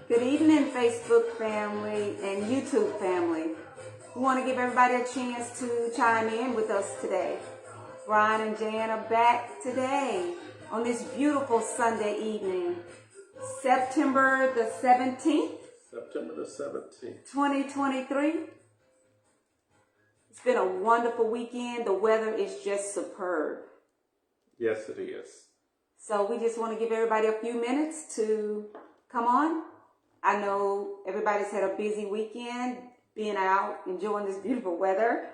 Good evening, Facebook family and YouTube family. We want to give everybody a chance to chime in with us today. Brian and Jan are back today on this beautiful Sunday evening, September the 17th. September the 17th. 2023. It's been a wonderful weekend. The weather is just superb. Yes, it is. So we just want to give everybody a few minutes to come on. I know everybody's had a busy weekend being out, enjoying this beautiful weather,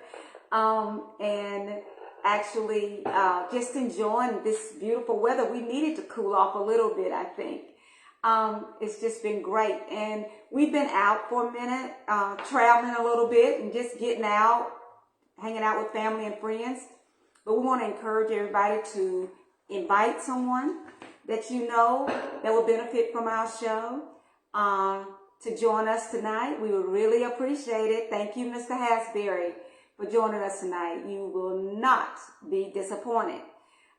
and actually just enjoying this beautiful weather. We needed to cool off a little bit, I think. It's just been great. And we've been out for a minute, traveling a little bit and just getting out, hanging out with family and friends. But we want to encourage everybody to invite someone that you know that will benefit from our show to join us tonight. We would really appreciate it. Thank you, Mr. Hasbury, for joining us tonight. You will not be disappointed.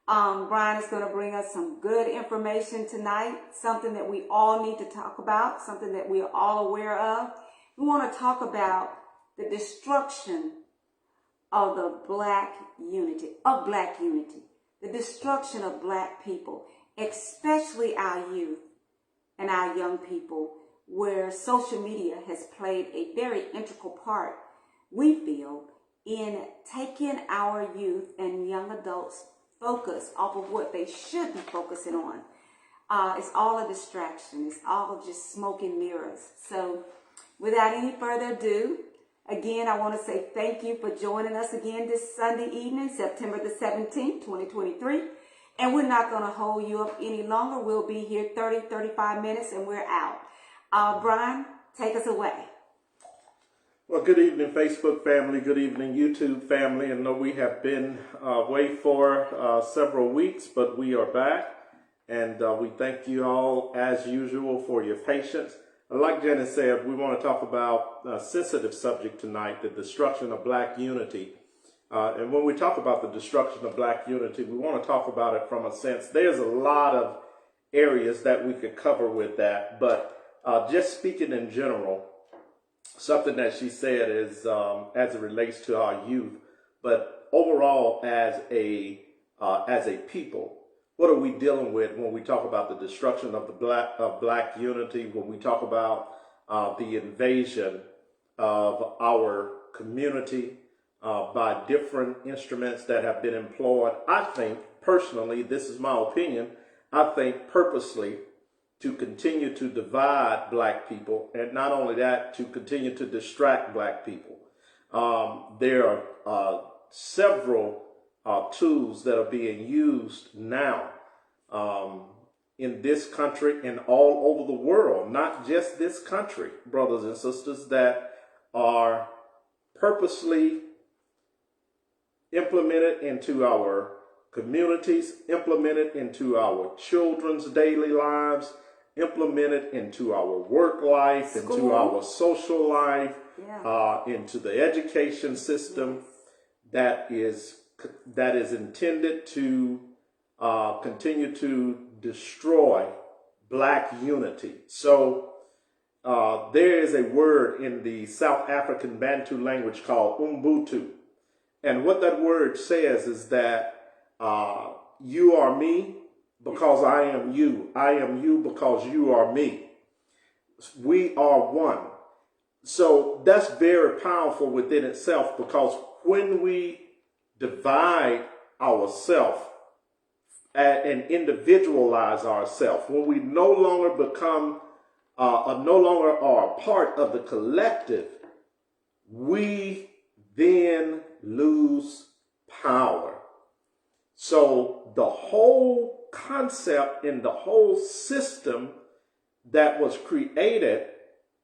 Brian is going to bring us some good information tonight, something that we all need to talk about, something that we are all aware of. We want to talk about the destruction of the black unity, the destruction of black people, especially our youth and our young people, where social media has played a very integral part, we feel, in taking our youth and young adults' focus off of what they should be focusing on. It's all a distraction. It's all just smoke and mirrors. So without any further ado, again, I want to say thank you for joining us again this Sunday evening, September the 17th, 2023. And we're not going to hold you up any longer. We'll be here 30, 35 minutes and we're out. Brian, take us away. Well, good evening, Facebook family. Good evening, YouTube family. I know we have been away for several weeks, but we are back. And we thank you all, as usual, for your patience. Like Janet said, we want to talk about a sensitive subject tonight, the destruction of black unity. And when we talk about the destruction of black unity, we want to talk about it from a sense. There's a lot of areas that we could cover with that, but just speaking in general, something that she said is as it relates to our youth, but overall as a people, what are we dealing with when we talk about the destruction of the black unity? When we talk about the invasion of our community by different instruments that have been employed? I think personally, this is my opinion, I think purposely to continue to divide black people, and not only that, to continue to distract black people. There are several tools that are being used now in this country and all over the world, not just this country, brothers and sisters, that are purposely implemented into our communities, implemented into our children's daily lives, implemented into our work life, into our social life, into the education system, that is intended to continue to destroy black unity. So there is a word in the South African Bantu language called Ubuntu. And what that word says is that you are me because I am you. I am you because you are me. We are one. So that's very powerful within itself, because when we divide ourselves and individualize ourselves, when we no longer become, no longer are a part of the collective, we then lose power. So the whole concept and the whole system that was created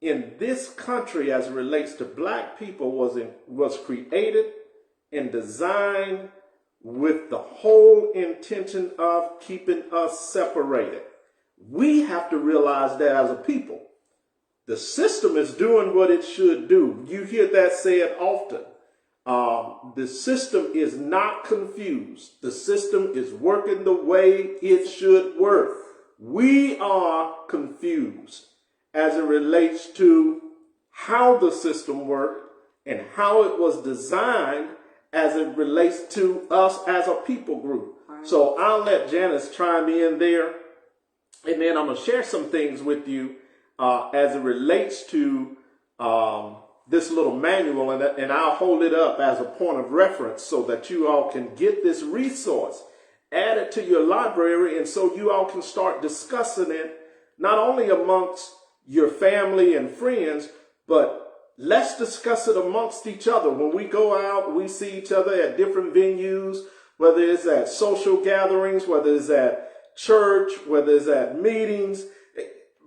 in this country as it relates to black people was created and designed with the whole intention of keeping us separated. We have to realize that as a people, the system is doing what it should do. You hear that said often. The system is not confused. The system is working the way it should work. We are confused. as it relates to how the system worked and how it was designed as it relates to us as a people group. Right. So I'll let Janice chime in there, and then I'm going to share some things with you as it relates to this little manual, and I'll hold it up as a point of reference so that you all can get this resource, add it to your library, and so you all can start discussing it, not only amongst your family and friends, but let's discuss it amongst each other. When we go out, we see each other at different venues, whether it's at social gatherings, whether it's at church, whether it's at meetings.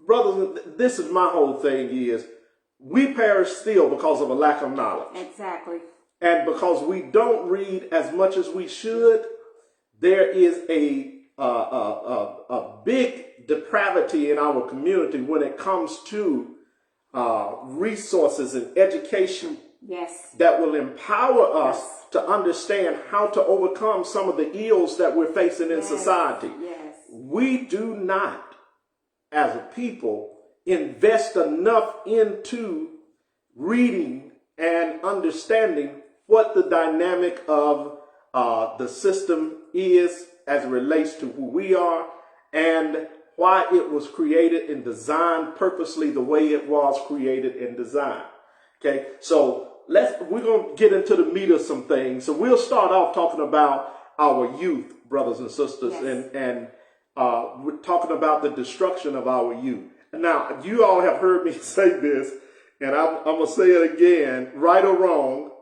Brothers, this is my whole thing is, we perish still because of a lack of knowledge. Exactly. And because we don't read as much as we should, there is a big depravity in our community when it comes to resources and education. Yes. That will empower us to understand how to overcome some of the ills that we're facing in society. Yes. We do not, as a people, invest enough into reading and understanding what the dynamic of the system is as it relates to who we are and why it was created and designed purposely the way it was created and designed. Okay, so we're going to get into the meat of some things. So we'll start off talking about our youth, brothers and sisters, and we're talking about the destruction of our youth. Now, you all have heard me say this, and I'm going to say it again, right or wrong.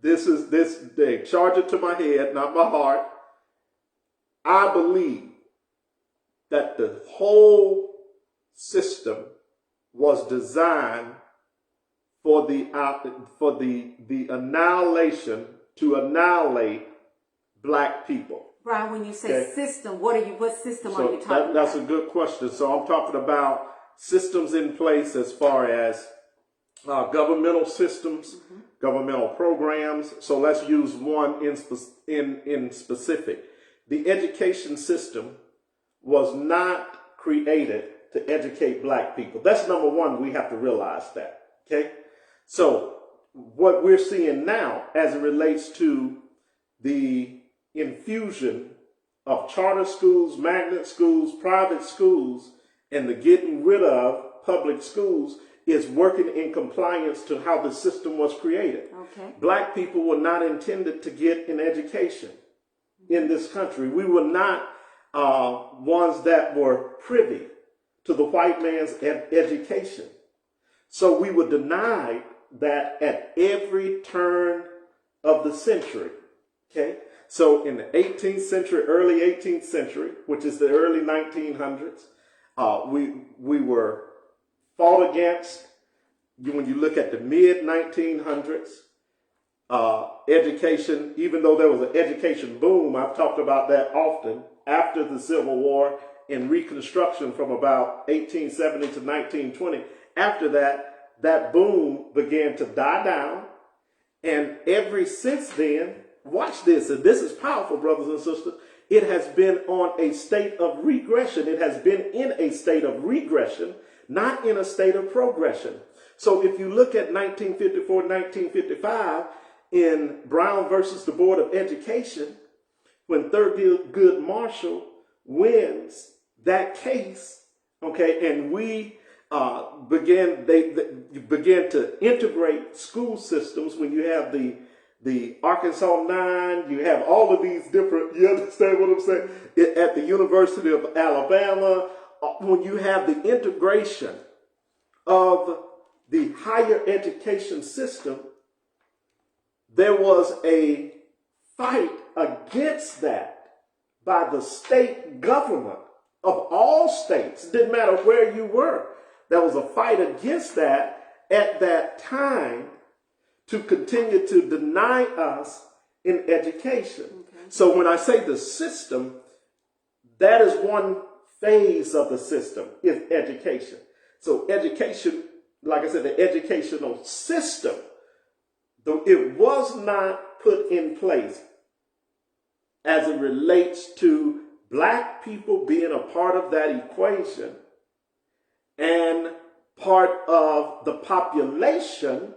They charge it to my head, not my heart. I believe that the whole system was designed for the annihilation, to annihilate black people. Brian, when you say system, what system are you talking about? That's a good question. So I'm talking about systems in place as far as governmental systems, governmental programs. So let's use one in specific. The education system was not created to educate black people. That's number one. We have to realize that. Okay. So what we're seeing now as it relates to the infusion of charter schools, magnet schools, private schools, and the getting rid of public schools is working in compliance to how the system was created. Okay. Black people were not intended to get an education in this country. We were not ones that were privy to the white man's education. So we were denied that at every turn of the century. Okay. So in the 18th century, early 18th century, which is the early 1900s, we were fought against. When you look at the mid 1900s, education, even though there was an education boom, I've talked about that often, after the Civil War and Reconstruction from about 1870 to 1920. After that, that boom began to die down. And ever since then, watch this, and this is powerful, brothers and sisters. It has been on a state of regression. It has been in a state of regression, not in a state of progression. So if you look at 1954, 1955, in Brown versus the Board of Education, when Thurgood Marshall wins that case, okay, and we they began to integrate school systems. When you have the Arkansas 9, you have all of these different, you understand what I'm saying? At the University of Alabama, when you have the integration of the higher education system, there was a fight against that by the state government of all states. It didn't matter where you were. There was a fight against that at that time to continue to deny us in education. Okay. So when I say the system, that is one phase of the system, is education. So education, like I said, the educational system, though it was not put in place as it relates to black people being a part of that equation, and part of the population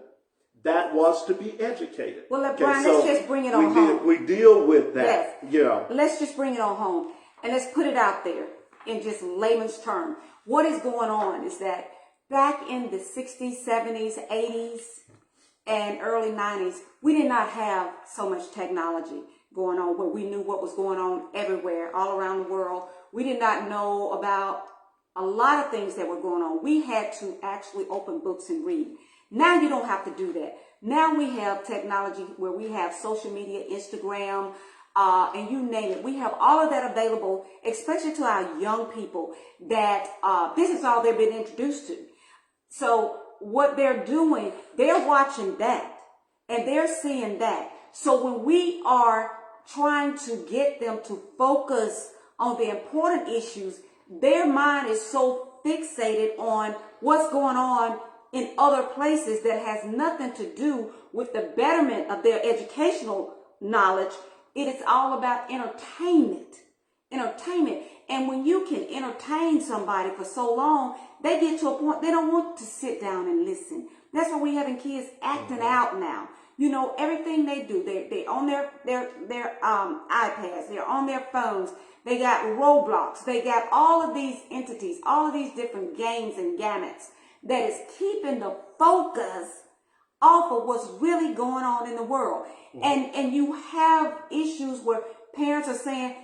that was to be educated. Well, Brian, let's just bring it on home. We deal with that. Yes. Yeah. Let's just bring it on home and let's put it out there in just layman's term. What is going on is that back in the 60s, 70s, 80s, and early 90s, we did not have so much technology going on where we knew what was going on everywhere, all around the world. We did not know about a lot of things that were going on. We had to actually open books and read. Now you don't have to do that. Now we have technology where we have social media, Instagram, and you name it. We have all of that available, especially to our young people that this is all they've been introduced to. So what they're doing, they're watching that and they're seeing that. So when we are trying to get them to focus on the important issues, their mind is so fixated on what's going on in other places that has nothing to do with the betterment of their educational knowledge. It is all about entertainment. And when you can entertain somebody for so long, they get to a point they don't want to sit down and listen. That's why we're having kids acting out now. You know, everything they do, they on their iPads, they're on their phones. They got Roblox. They got all of these entities, all of these different games and gamuts that is keeping the focus off of what's really going on in the world. And you have issues where parents are saying,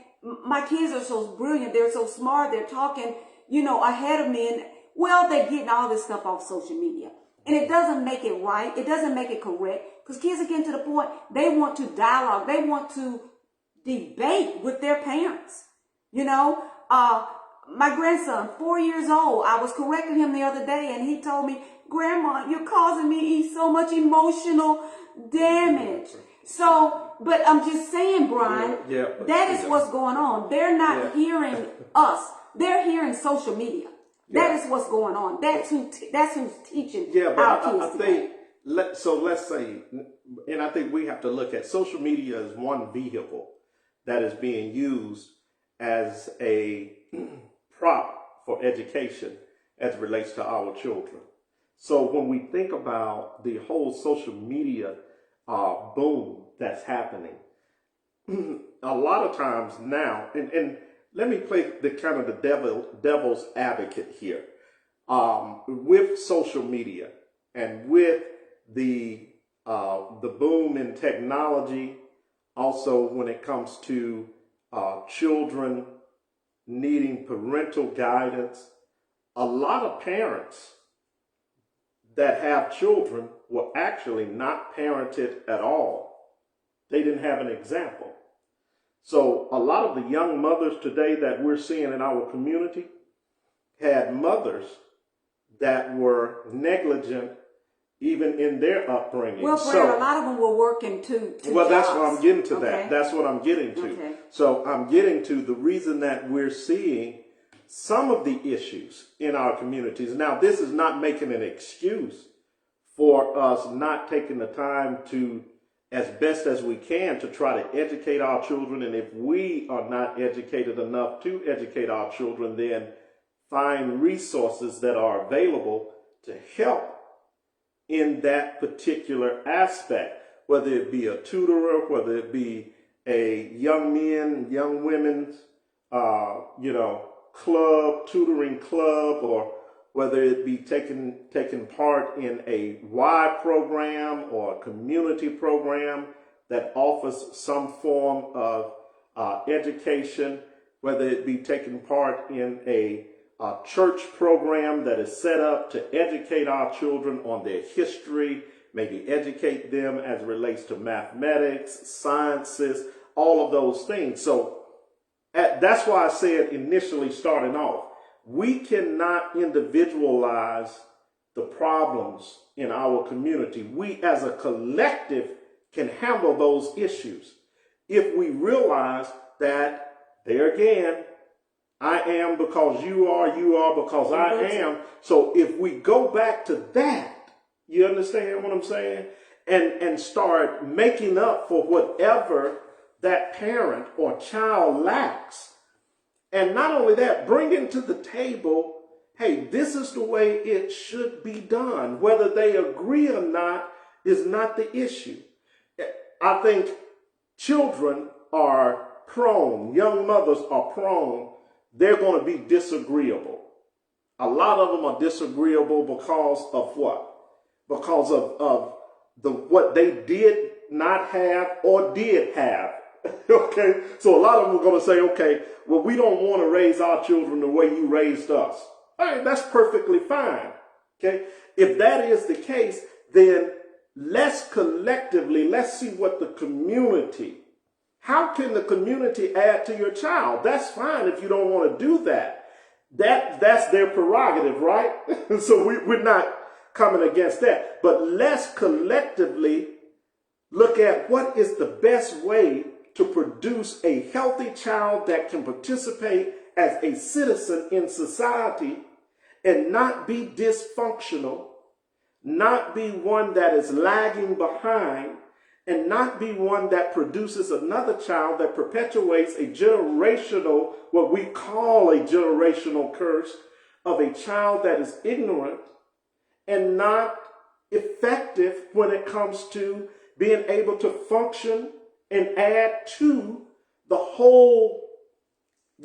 my kids are so brilliant, they're so smart, they're talking, you know, ahead of me. And well, they're getting all this stuff off social media. And it doesn't make it right. It doesn't make it correct. Because kids are getting to the point, they want to dialogue. They want to debate with their parents. You know, my grandson, 4 years old, I was correcting him the other day and he told me, Grandma, you're causing me so much emotional damage. So, but I'm just saying, Brian, that is what's going on. They're not hearing us. They're hearing social media. That is what's going on. That's who's teaching our kids. I think, let's say, and I think we have to look at social media as one vehicle that is being used as a prop for education as it relates to our children. So when we think about the whole social media boom that's happening, a lot of times now, and let me play the kind of the devil's advocate here, with social media and with the boom in technology, also when it comes to children needing parental guidance. A lot of parents that have children were actually not parented at all. They didn't have an example. So a lot of the young mothers today that we're seeing in our community had mothers that were negligent even in their upbringing. Well, Brad, a lot of them were working two well, that's jobs. what I'm getting to that. That's what I'm getting to. Okay. So I'm getting to the reason that we're seeing some of the issues in our communities. Now, this is not making an excuse for us not taking the time to, as best as we can, to try to educate our children. And if we are not educated enough to educate our children, then find resources that are available to help in that particular aspect, whether it be a tutorer, whether it be a young men, young women's, club, tutoring club, or whether it be taking part in a Y program or a community program that offers some form of education, whether it be taking part in a church program that is set up to educate our children on their history, maybe educate them as it relates to mathematics, sciences, all of those things. So that's why I said initially starting off, we cannot individualize the problems in our community. We as a collective can handle those issues if we realize that, there again, I am because you are because I am. So if we go back to that, you understand what I'm saying? And start making up for whatever that parent or child lacks. And not only that, bringing to the table hey, this is the way it should be done. Whether they agree or not is not the issue. I think children are prone, young mothers are prone, they're going to be disagreeable. A lot of them are disagreeable because of what? Because of what they did not have or did have. Okay, so a lot of them are going to say, okay, well, we don't want to raise our children the way you raised us. All right, that's perfectly fine. Okay, if that is the case, then let's collectively, let's see what the community, how can the community add to your child? That's fine if you don't want to do that. That's their prerogative, right? So we're not coming against that. But let's collectively look at what is the best way to produce a healthy child that can participate as a citizen in society and not be dysfunctional, not be one that is lagging behind, and not be one that produces another child that perpetuates a generational, what we call a generational curse of a child that is ignorant and not effective when it comes to being able to function and add to the whole,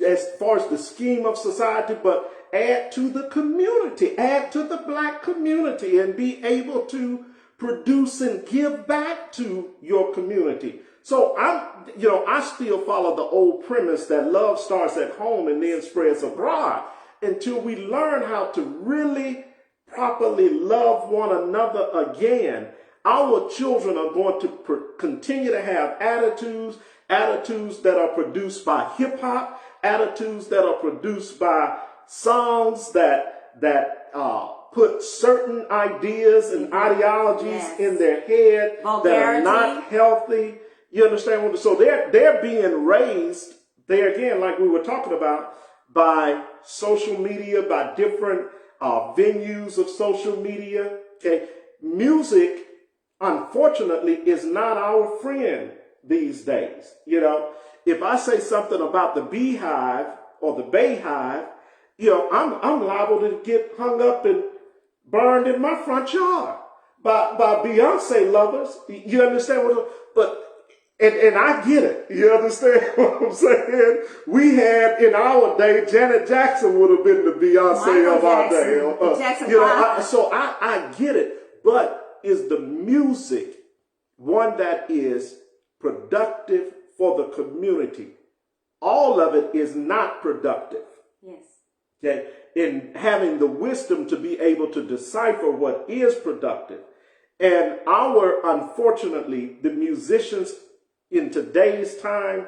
as far as the scheme of society, but add to the community, add to the black community, and be able to produce and give back to your community. So I still follow the old premise that love starts at home and then spreads abroad until we learn how to really properly love one another again. Our children are going to continue to have attitudes that are produced by hip hop, attitudes that are produced by songs that put certain ideas and ideologies in their head that are not healthy. You understand what? So they're being raised there again, like we were talking about, by social media, by different venues of social media. Okay, music, unfortunately, is not our friend these days. You know, if I say something about the Beehive or the Bayhive, I'm liable to get hung up and burned in my front yard by Beyonce lovers. You understand and I get it. You understand what I'm saying? We had in our day, Janet Jackson would have been the Beyonce of our day. So I get it. But is the music one that is productive for the community? All of it is not productive. Yes. Okay, in having the wisdom to be able to decipher what is productive. And unfortunately, the musicians in today's time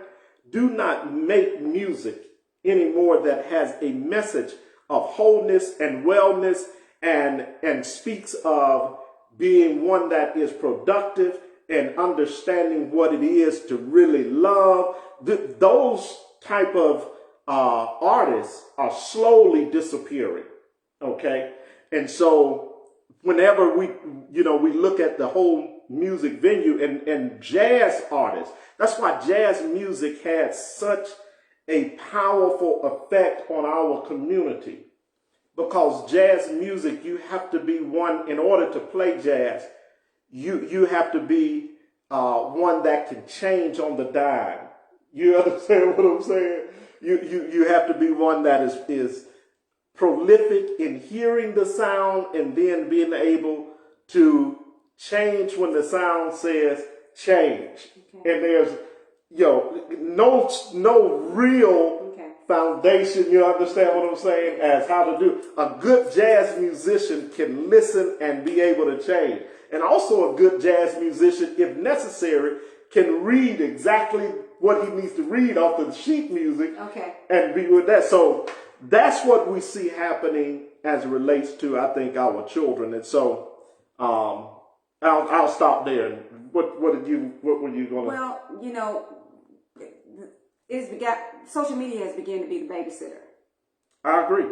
do not make music anymore that has a message of wholeness and wellness and speaks of being one that is productive and understanding what it is to really love. Those type of artists are slowly disappearing. Okay. And so whenever we look at the whole music venue and jazz artists, that's why jazz music had such a powerful effect on our community, because jazz music, you have to be one, in order to play jazz, you have to be one that can change on the dime. You understand what I'm saying? You have to be one that is prolific in hearing the sound and then being able to change when the sound says change. Okay. And there's no real foundation, you understand what I'm saying, as how to do. A good jazz musician can listen and be able to change. And also a good jazz musician, if necessary, can read exactly what he needs to read off of the sheet music and be with that. So that's what we see happening as it relates to, I think, our children. And so I'll stop there. What were you going to? Well, social media has begun to be the babysitter. I agree.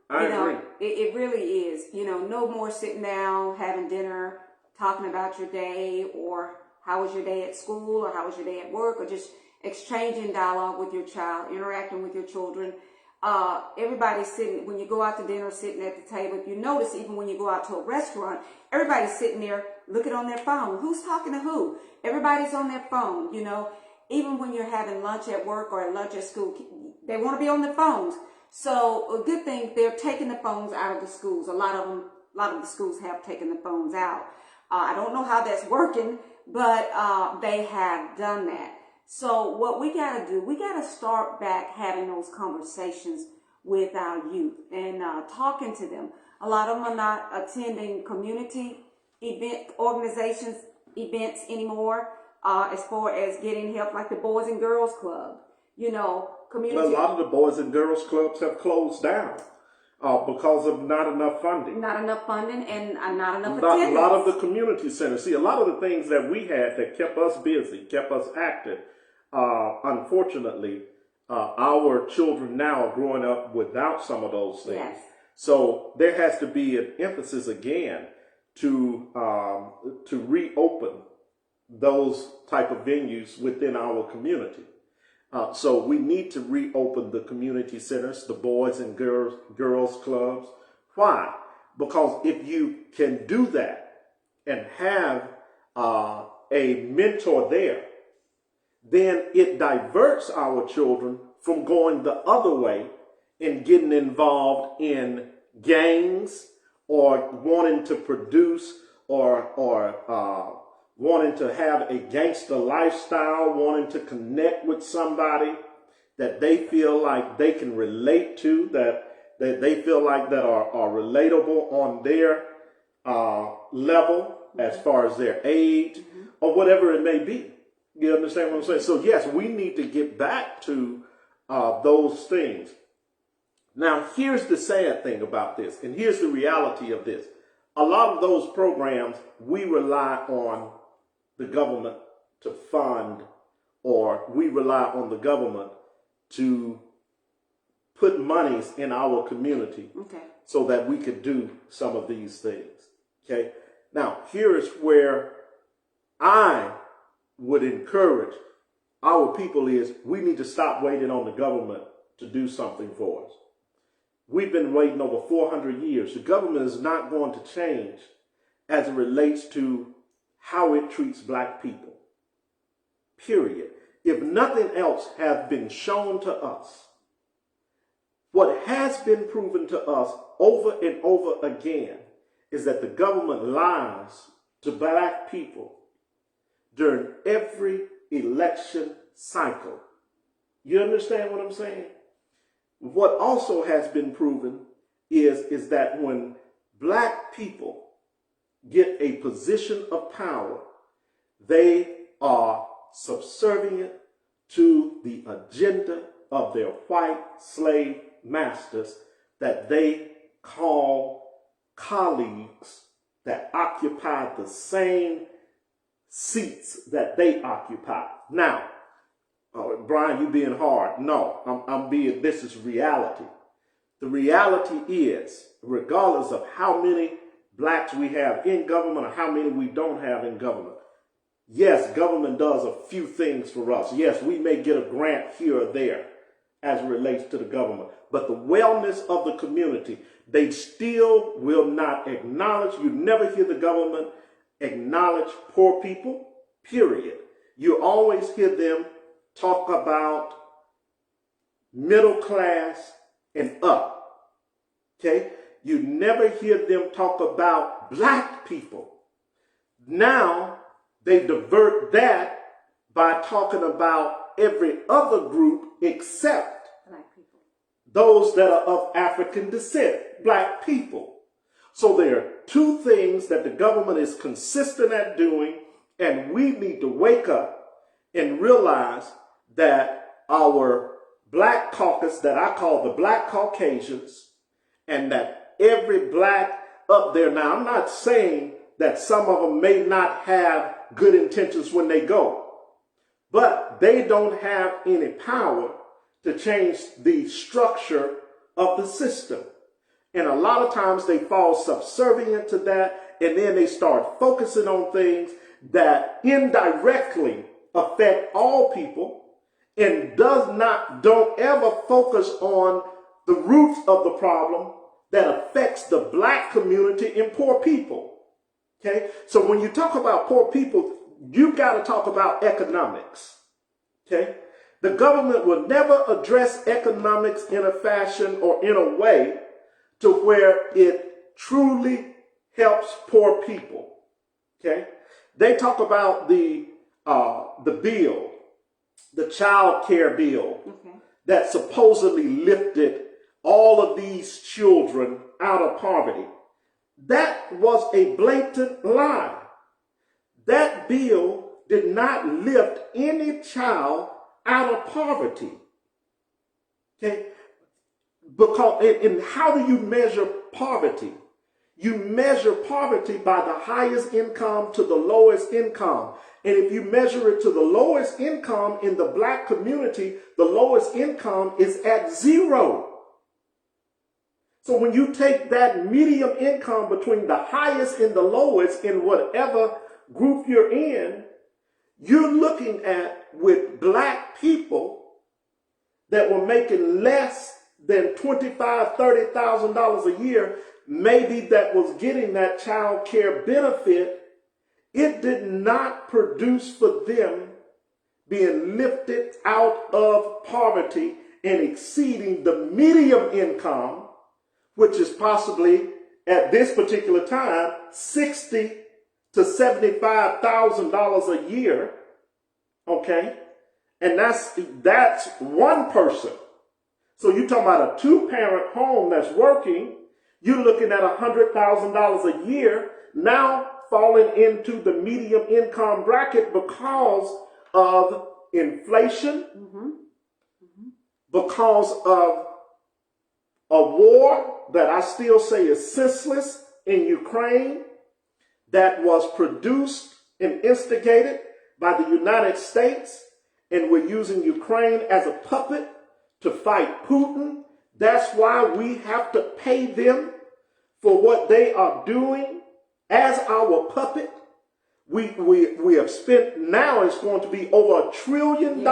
I agree. It really is. No more sitting down, having dinner, talking about your day, or how was your day at school, or how was your day at work, or just exchanging dialogue with your child, interacting with your children. Everybody's sitting, when you go out to dinner, sitting at the table. If you notice, even when you go out to a restaurant, everybody's sitting there looking on their phone. Who's talking to who? Everybody's on their phone, you know. Even when you're having lunch at work or lunch at school, they want to be on their phones. So a good thing, they're taking the phones out of the schools. A lot of the schools have taken the phones out. I don't know how that's working, but they have done that. So what we got to do, we got to start back having those conversations with our youth and talking to them. A lot of them are not attending community organizations events anymore, as far as getting help, like the Boys and Girls Club, you know, community. Well, a lot of the Boys and Girls Clubs have closed down because of not enough funding. Not enough funding and not enough attendance. attendance. A lot of the community centers. See, a lot of the things that we had that kept us busy, kept us active, unfortunately, our children now are growing up without some of those things. Yes. So there has to be an emphasis again to reopen those type of venues within our community. So we need to reopen the community centers, the Boys and Girls Clubs. Why? Because if you can do that and have a mentor there, then it diverts our children from going the other way and getting involved in gangs or wanting to produce or wanting to have a gangster lifestyle, wanting to connect with somebody that they feel like they can relate to, that they feel like that are relatable on their level as far as their age or whatever it may be. You understand what I'm saying? So yes, we need to get back to those things. Now, here's the sad thing about this, and here's the reality of this. A lot of those programs, we rely on the government to fund, or we rely on the government to put monies in our community so that we could do some of these things. Okay. Now, here is where I would encourage our people is we need to stop waiting on the government to do something for us. We've been waiting over 400 years. The government is not going to change as it relates to how it treats black people. Period. If nothing else has been shown to us, what has been proven to us over and over again is that the government lies to black people during every election cycle. You understand what I'm saying? What also has been proven is that when black people get a position of power, they are subservient to the agenda of their white slave masters that they call colleagues that occupy the same seats that they occupy. Now, Brian, you being hard. No, I'm being, this is reality. The reality is, regardless of how many blacks we have in government or how many we don't have in government, yes, government does a few things for us. Yes, we may get a grant here or there as it relates to the government, but the wellness of the community, they still will not acknowledge. You never hear the government acknowledge poor people, period. You always hear them talk about middle class and up, okay? You never hear them talk about black people. Now they divert that by talking about every other group except Black people. Those that are of African descent, black people. So there are two things that the government is consistent at doing, and we need to wake up and realize that our black caucus, that I call the Black Caucasians, and that every black up there, now I'm not saying that some of them may not have good intentions when they go, but they don't have any power to change the structure of the system. And a lot of times they fall subservient to that, and then they start focusing on things that indirectly affect all people and don't ever focus on the roots of the problem that affects the black community and poor people. Okay, so when you talk about poor people, you got to talk about economics. Okay, the government will never address economics in a fashion or in a way to where it truly helps poor people. Okay, they talk about the bill, the child care bill, that supposedly lifted all of these children out of poverty. That was a blatant lie. That bill did not lift any child out of poverty. Okay? Because, and how do you measure poverty? You measure poverty by the highest income to the lowest income. And if you measure it to the lowest income in the black community, the lowest income is at 0. So when you take that medium income between the highest and the lowest in whatever group you're in, you're looking at with black people that were making less than $25,000, $30,000 a year, maybe that was getting that child care benefit. It did not produce for them being lifted out of poverty and exceeding the medium income, which is possibly at this particular time $60,000 to $75,000 a year. Okay, and that's one person. So you're talking about a 2-parent home that's working. You're looking at $100,000 a year now falling into the medium income bracket because of inflation, because of a war that I still say is senseless in Ukraine, that was produced and instigated by the United States, and we're using Ukraine as a puppet to fight Putin. That's why we have to pay them for what they are doing as our puppet. We have spent, now it's going to be over $1 trillion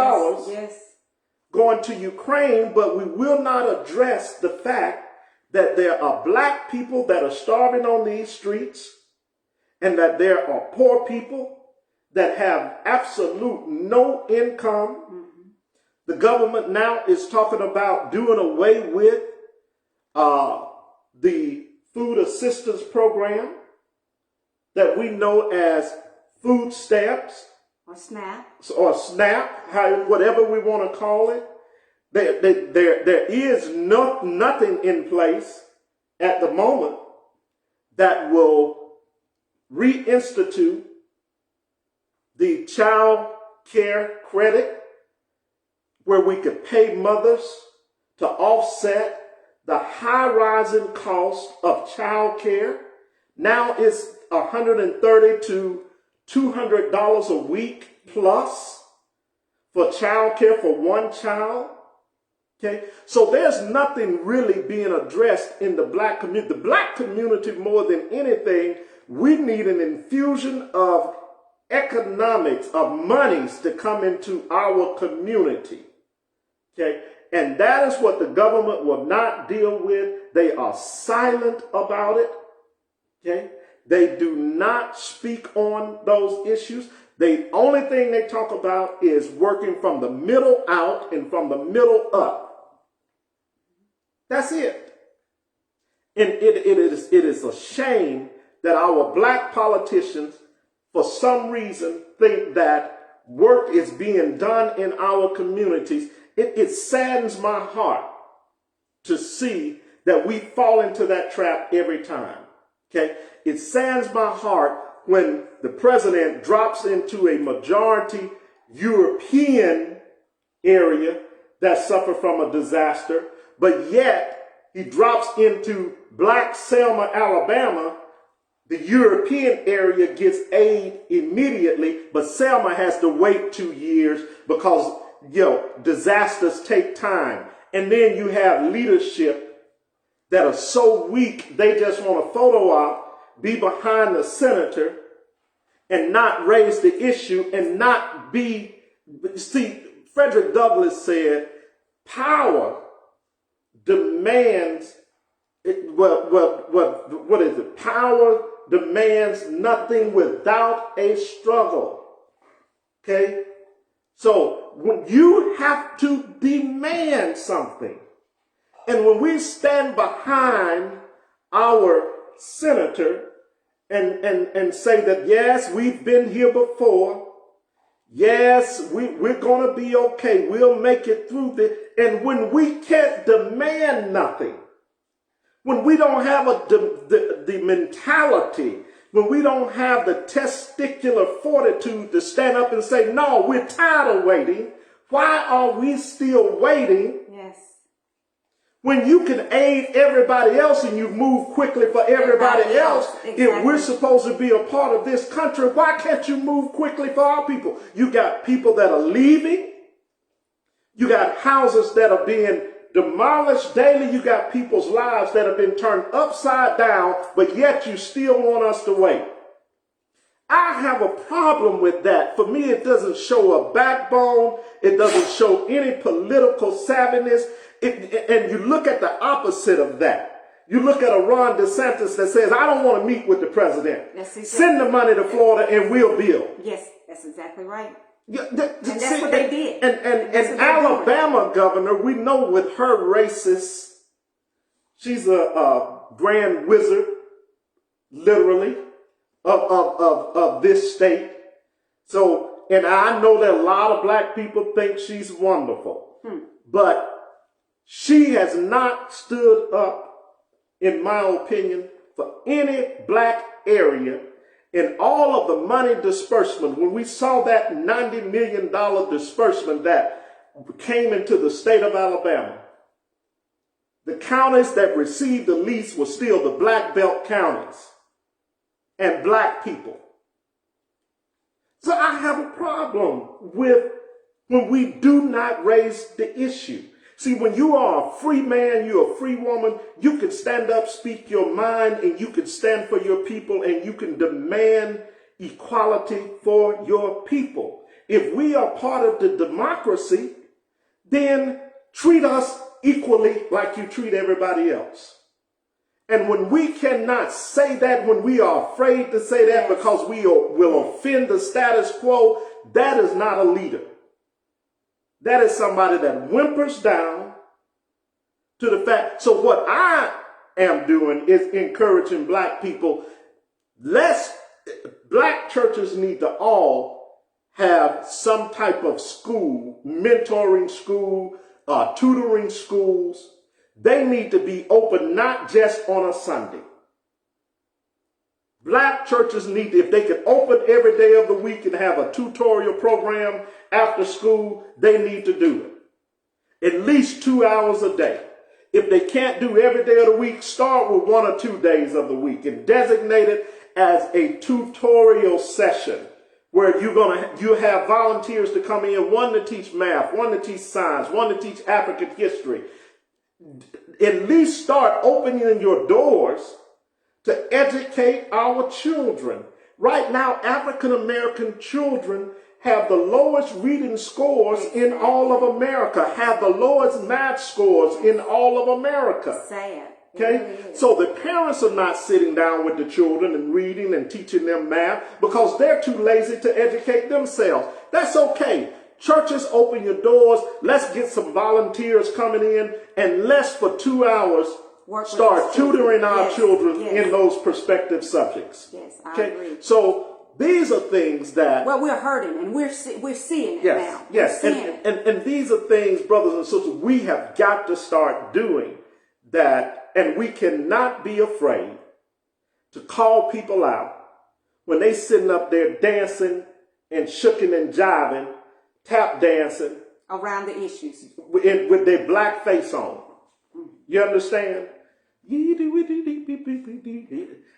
going to Ukraine, but we will not address the fact that there are black people that are starving on these streets, and that there are poor people that have absolute no income. The government now is talking about doing away with the food assistance program that we know as food stamps or SNAP, whatever we want to call it. There is nothing in place at the moment that will reinstitute the child care credit, where we could pay mothers to offset the high rising cost of child care. Now it's $130 to $200 a week plus for child care for one child. Okay, so there's nothing really being addressed in the black community. The black community, more than anything, we need an infusion of economics, of monies to come into our community. Okay, and that is what the government will not deal with. They are silent about it. Okay, they do not speak on those issues. The only thing they talk about is working from the middle out and from the middle up. That's it. And it is a shame that our black politicians, for some reason, think that work is being done in our communities. It saddens my heart to see that we fall into that trap every time. Okay? It saddens my heart when the president drops into a majority European area that suffer from a disaster, but yet he drops into Black Selma, Alabama. The European area gets aid immediately, but Selma has to wait 2 years because, disasters take time. And then you have leadership that are so weak, they just want a photo op, be behind the senator, and not raise the issue and not be. See, Frederick Douglass said, power demands, what is it? Power demands nothing without a struggle. Okay? So when you have to demand something, and when we stand behind our senator and say that, yes, we've been here before, yes, we're going to be okay, we'll make it through this, and when we can't demand nothing, when we don't have the mentality, when we don't have the testicular fortitude to stand up and say, no, we're tired of waiting. Why are we still waiting? Yes. When you can aid everybody else and you move quickly for everybody else, exactly. If we're supposed to be a part of this country, why can't you move quickly for our people? You got people that are leaving. You got houses that are being demolished daily. You got people's lives that have been turned upside down, but yet you still want us to wait. I have a problem with that. For me, it doesn't show a backbone. It doesn't show any political savviness. And you look at the opposite of that. You look at a Ron DeSantis that says, I don't want to meet with the president. Exactly. Send the money to Florida and we'll build. Yes, that's exactly right. Yeah, And that's what they did. And Alabama governor, we know with her racist, she's a grand wizard, literally, of this state. So, and I know that a lot of black people think she's wonderful, but she has not stood up, in my opinion, for any black area. In all of the money disbursement, when we saw that $90 million disbursement that came into the state of Alabama, the counties that received the least were still the black belt counties and black people. So I have a problem with when we do not raise the issue. See, when you are a free man, you're a free woman, you can stand up, speak your mind, and you can stand for your people, and you can demand equality for your people. If we are part of the democracy, then treat us equally like you treat everybody else. And when we cannot say that, when we are afraid to say that because we will offend the status quo, that is not a leader. That is somebody that whimpers down to the fact. So what I am doing is encouraging black people. Black churches need to all have some type of school, mentoring school, tutoring schools. They need to be open not just on a Sunday. Black churches need to, if they can open every day of the week and have a tutorial program after school, they need to do it. At least 2 hours a day. If they can't do every day of the week, start with 1 or 2 days of the week and designate it as a tutorial session where you have volunteers to come in, one to teach math, one to teach science, one to teach African history. At least start opening your doors to educate our children. Right now, African American children have the lowest reading scores in all of America, have the lowest math scores in all of America. Sad. Okay? So the parents are not sitting down with the children and reading and teaching them math because they're too lazy to educate themselves. That's okay. Churches, open your doors. Let's get some volunteers coming in, and let's for 2 hours start tutoring our children in those prospective subjects. Yes, I agree. So these are things that... Well, we're hurting, and we're seeing it now. Yes, and these are things, brothers and sisters, we have got to start doing that, and we cannot be afraid to call people out when they sitting up there dancing and shucking and jiving, tap dancing. Around the issues. With their black face on. You understand? And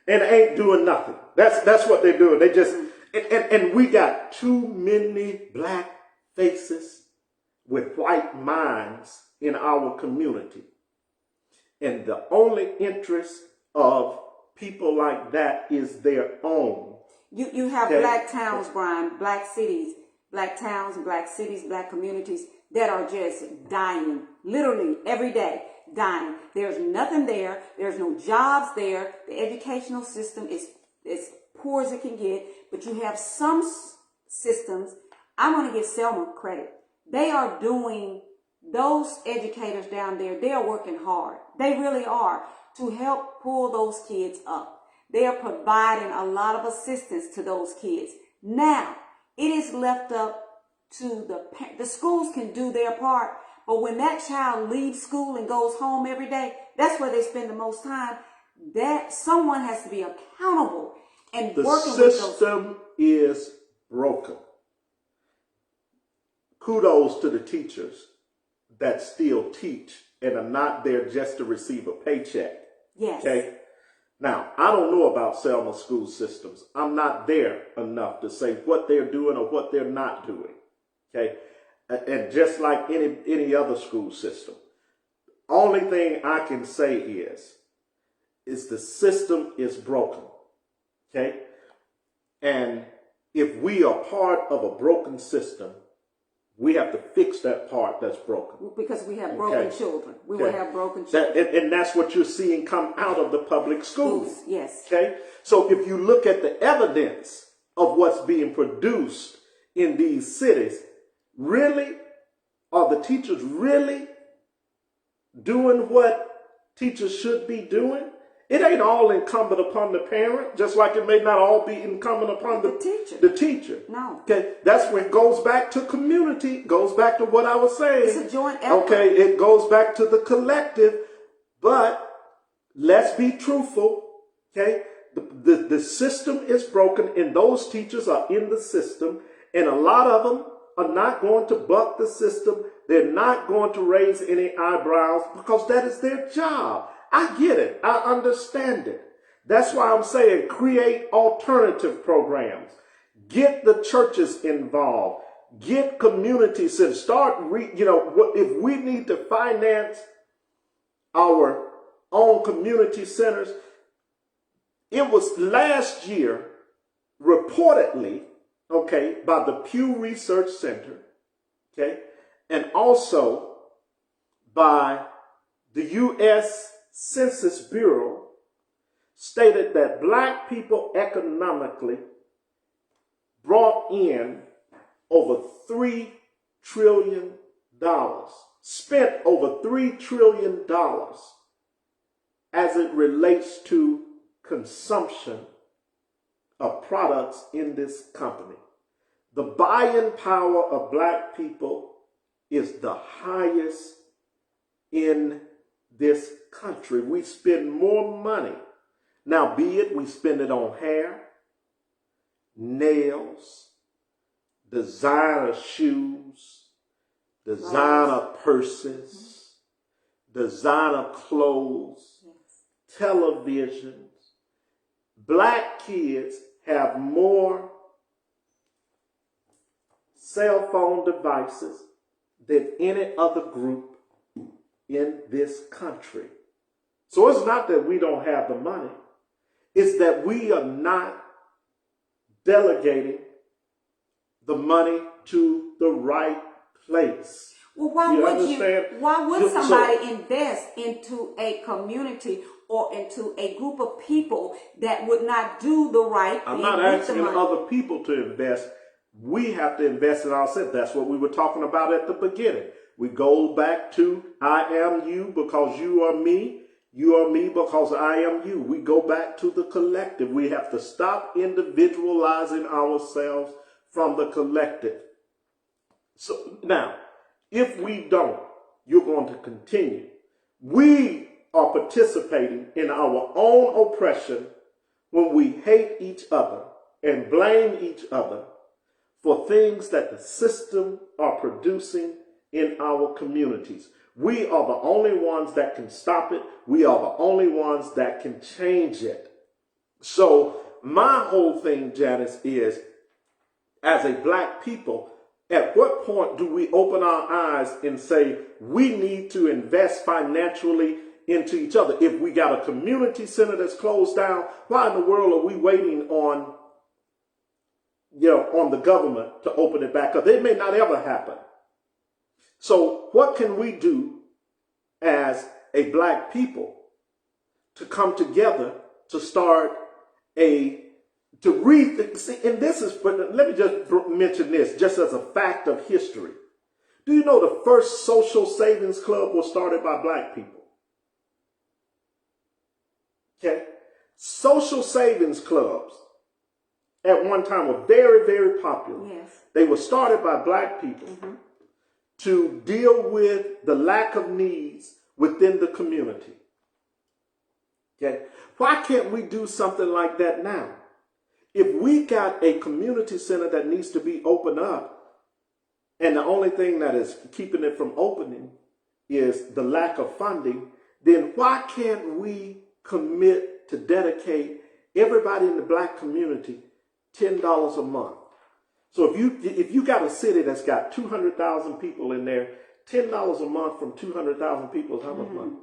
ain't doing nothing. That's what they're doing. They just and we got too many black faces with white minds in our community. And the only interest of people like that is their own. You have black towns, Brian, black cities, black towns, black cities, black communities that are just dying, literally every day dying. There's nothing there. There's no jobs there. The educational system is as poor as it can get, but you have some systems. I want to give Selma credit. They are doing, those educators down there, they are working hard. They really are, to help pull those kids up. They are providing a lot of assistance to those kids. Now, it is left up to the schools can do their part, but when that child leaves school and goes home every day, that's where they spend the most time. That someone has to be accountable and working with those. The system is broken. Kudos to the teachers that still teach and are not there just to receive a paycheck. Yes. Okay. Now, I don't know about Selma school systems. I'm not there enough to say what they're doing or what they're not doing. Okay. And just like any other school system, only thing I can say is the system is broken. Okay. And if we are part of a broken system, we have to fix that part that's broken. Because we have broken children. We will have broken children. And that's what you're seeing come out of the public schools. Yes. Okay? So if you look at the evidence of what's being produced in these cities, really, are the teachers really doing what teachers should be doing? It ain't all incumbent upon the parent, just like it may not all be incumbent upon the teacher. No. Okay, that's when it goes back to community, goes back to what I was saying. It's a joint effort. Okay, it goes back to the collective, but let's be truthful. Okay, the system is broken, and those teachers are in the system, and a lot of them are not going to buck the system. They're not going to raise any eyebrows because that is their job. I get it. I understand it. That's why I'm saying create alternative programs. Get the churches involved. Get communities and start, if we need to finance our own community centers. It was last year, reportedly, okay, by the Pew Research Center, okay, and also by the U.S. Census Bureau, stated that black people economically brought in over $3 trillion, spent over $3 trillion as it relates to consumption of products in this company. The buying power of black people is the highest in this country. We spend more money. Now, be it we spend it on hair, nails, designer shoes, designer purses, designer clothes, televisions. Black kids have more cell phone devices than any other group in this country. So it's not that we don't have the money. It's that we are not delegating the money to the right place. Well, why would somebody invest into a community or into a group of people that would not do the right thing? I'm not asking other people to invest. We have to invest in ourselves. That's what we were talking about at the beginning. We go back to I am you because you are me. You are me because I am you. We go back to the collective. We have to stop individualizing ourselves from the collective. So now, if we don't, you're going to continue. We are participating in our own oppression when we hate each other and blame each other for things that the system are producing in our communities. We are the only ones that can stop it. We are the only ones that can change it. So my whole thing, Janice, is as a black people, at what point do we open our eyes and say we need to invest financially into each other? If we got a community center that's closed down, why in the world are we waiting on the government to open it back up? It may not ever happen. So what can we do as a black people to come together to start to read, see, and this is, but let me just mention this just as a fact of history. Do you know the first social savings club was started by black people? Okay. Social savings clubs at one time were very, very popular. Yes. They were started by black people to deal with the lack of needs within the community. Okay. Why can't we do something like that now? If we got a community center that needs to be opened up, and the only thing that is keeping it from opening is the lack of funding, then why can't we commit to dedicate everybody in the black community $10 a month? So if you got a city that's got 200,000 people in there, $10 a month from 200,000 people is how much money?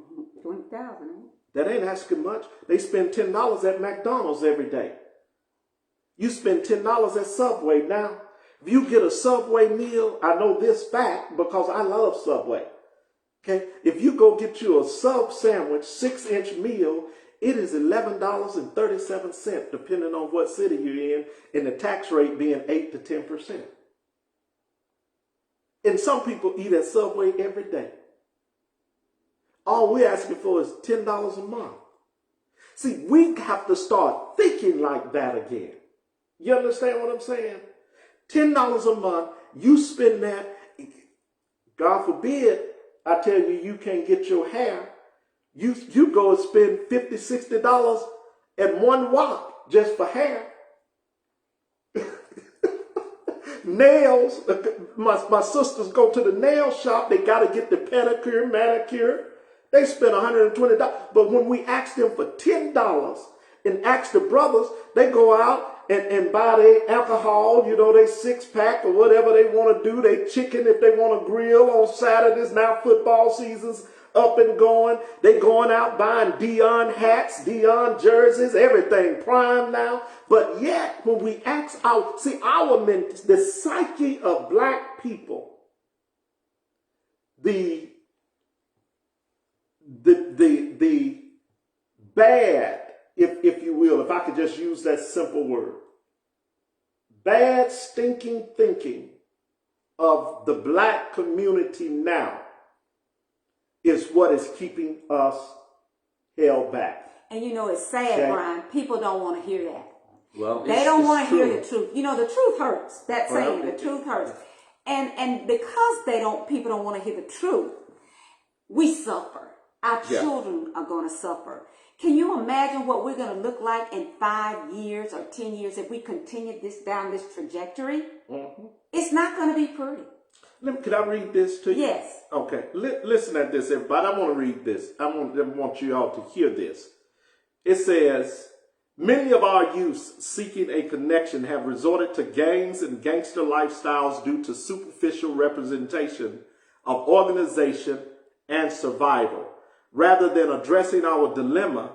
20,000. That ain't asking much. They spend $10 at McDonald's every day. You spend $10 at Subway now. If you get a Subway meal, I know this fact because I love Subway. Okay, if you go get you a sub sandwich, 6-inch meal, it is $11.37, depending on what city you're in, and the tax rate being 8 to 10%. And some people eat at Subway every day. All we're asking for is $10 a month. See, we have to start thinking like that again. You understand what I'm saying? $10 a month, you spend that. God forbid, I tell you, you can't get your hair. You go and spend $50, $60 at one wop just for hair. Nails, my sisters go to the nail shop. They got to get the pedicure, manicure. They spend $120. But when we ask them for $10 and ask the brothers, they go out and buy their alcohol, you know, they 6-pack or whatever they want to do. They chicken if they want to grill on Saturdays. Now football season's up and going. They going out buying Deion hats, Deion jerseys, everything prime now. But yet, when we ask the psyche of black people, the bad, if you will, if I could just use that simple word, bad stinking thinking of the black community now is what is keeping us held back. And you know, it's sad, Okay. Brian. People don't want to hear that. Well, They don't want to true. hear the truth. You know, the truth hurts. That saying, the truth hurts. And because people don't want to hear the truth, we suffer. Our children are going to suffer. Can you imagine what we're going to look like in 5 years or 10 years if we continue down this trajectory? Mm-hmm. It's not going to be pretty. Could I read this to you? Yes. Okay. Listen at this, everybody. I want to read this. I want you all to hear this. It says, many of our youth seeking a connection have resorted to gangs and gangster lifestyles due to superficial representation of organization and survival, rather than addressing our dilemma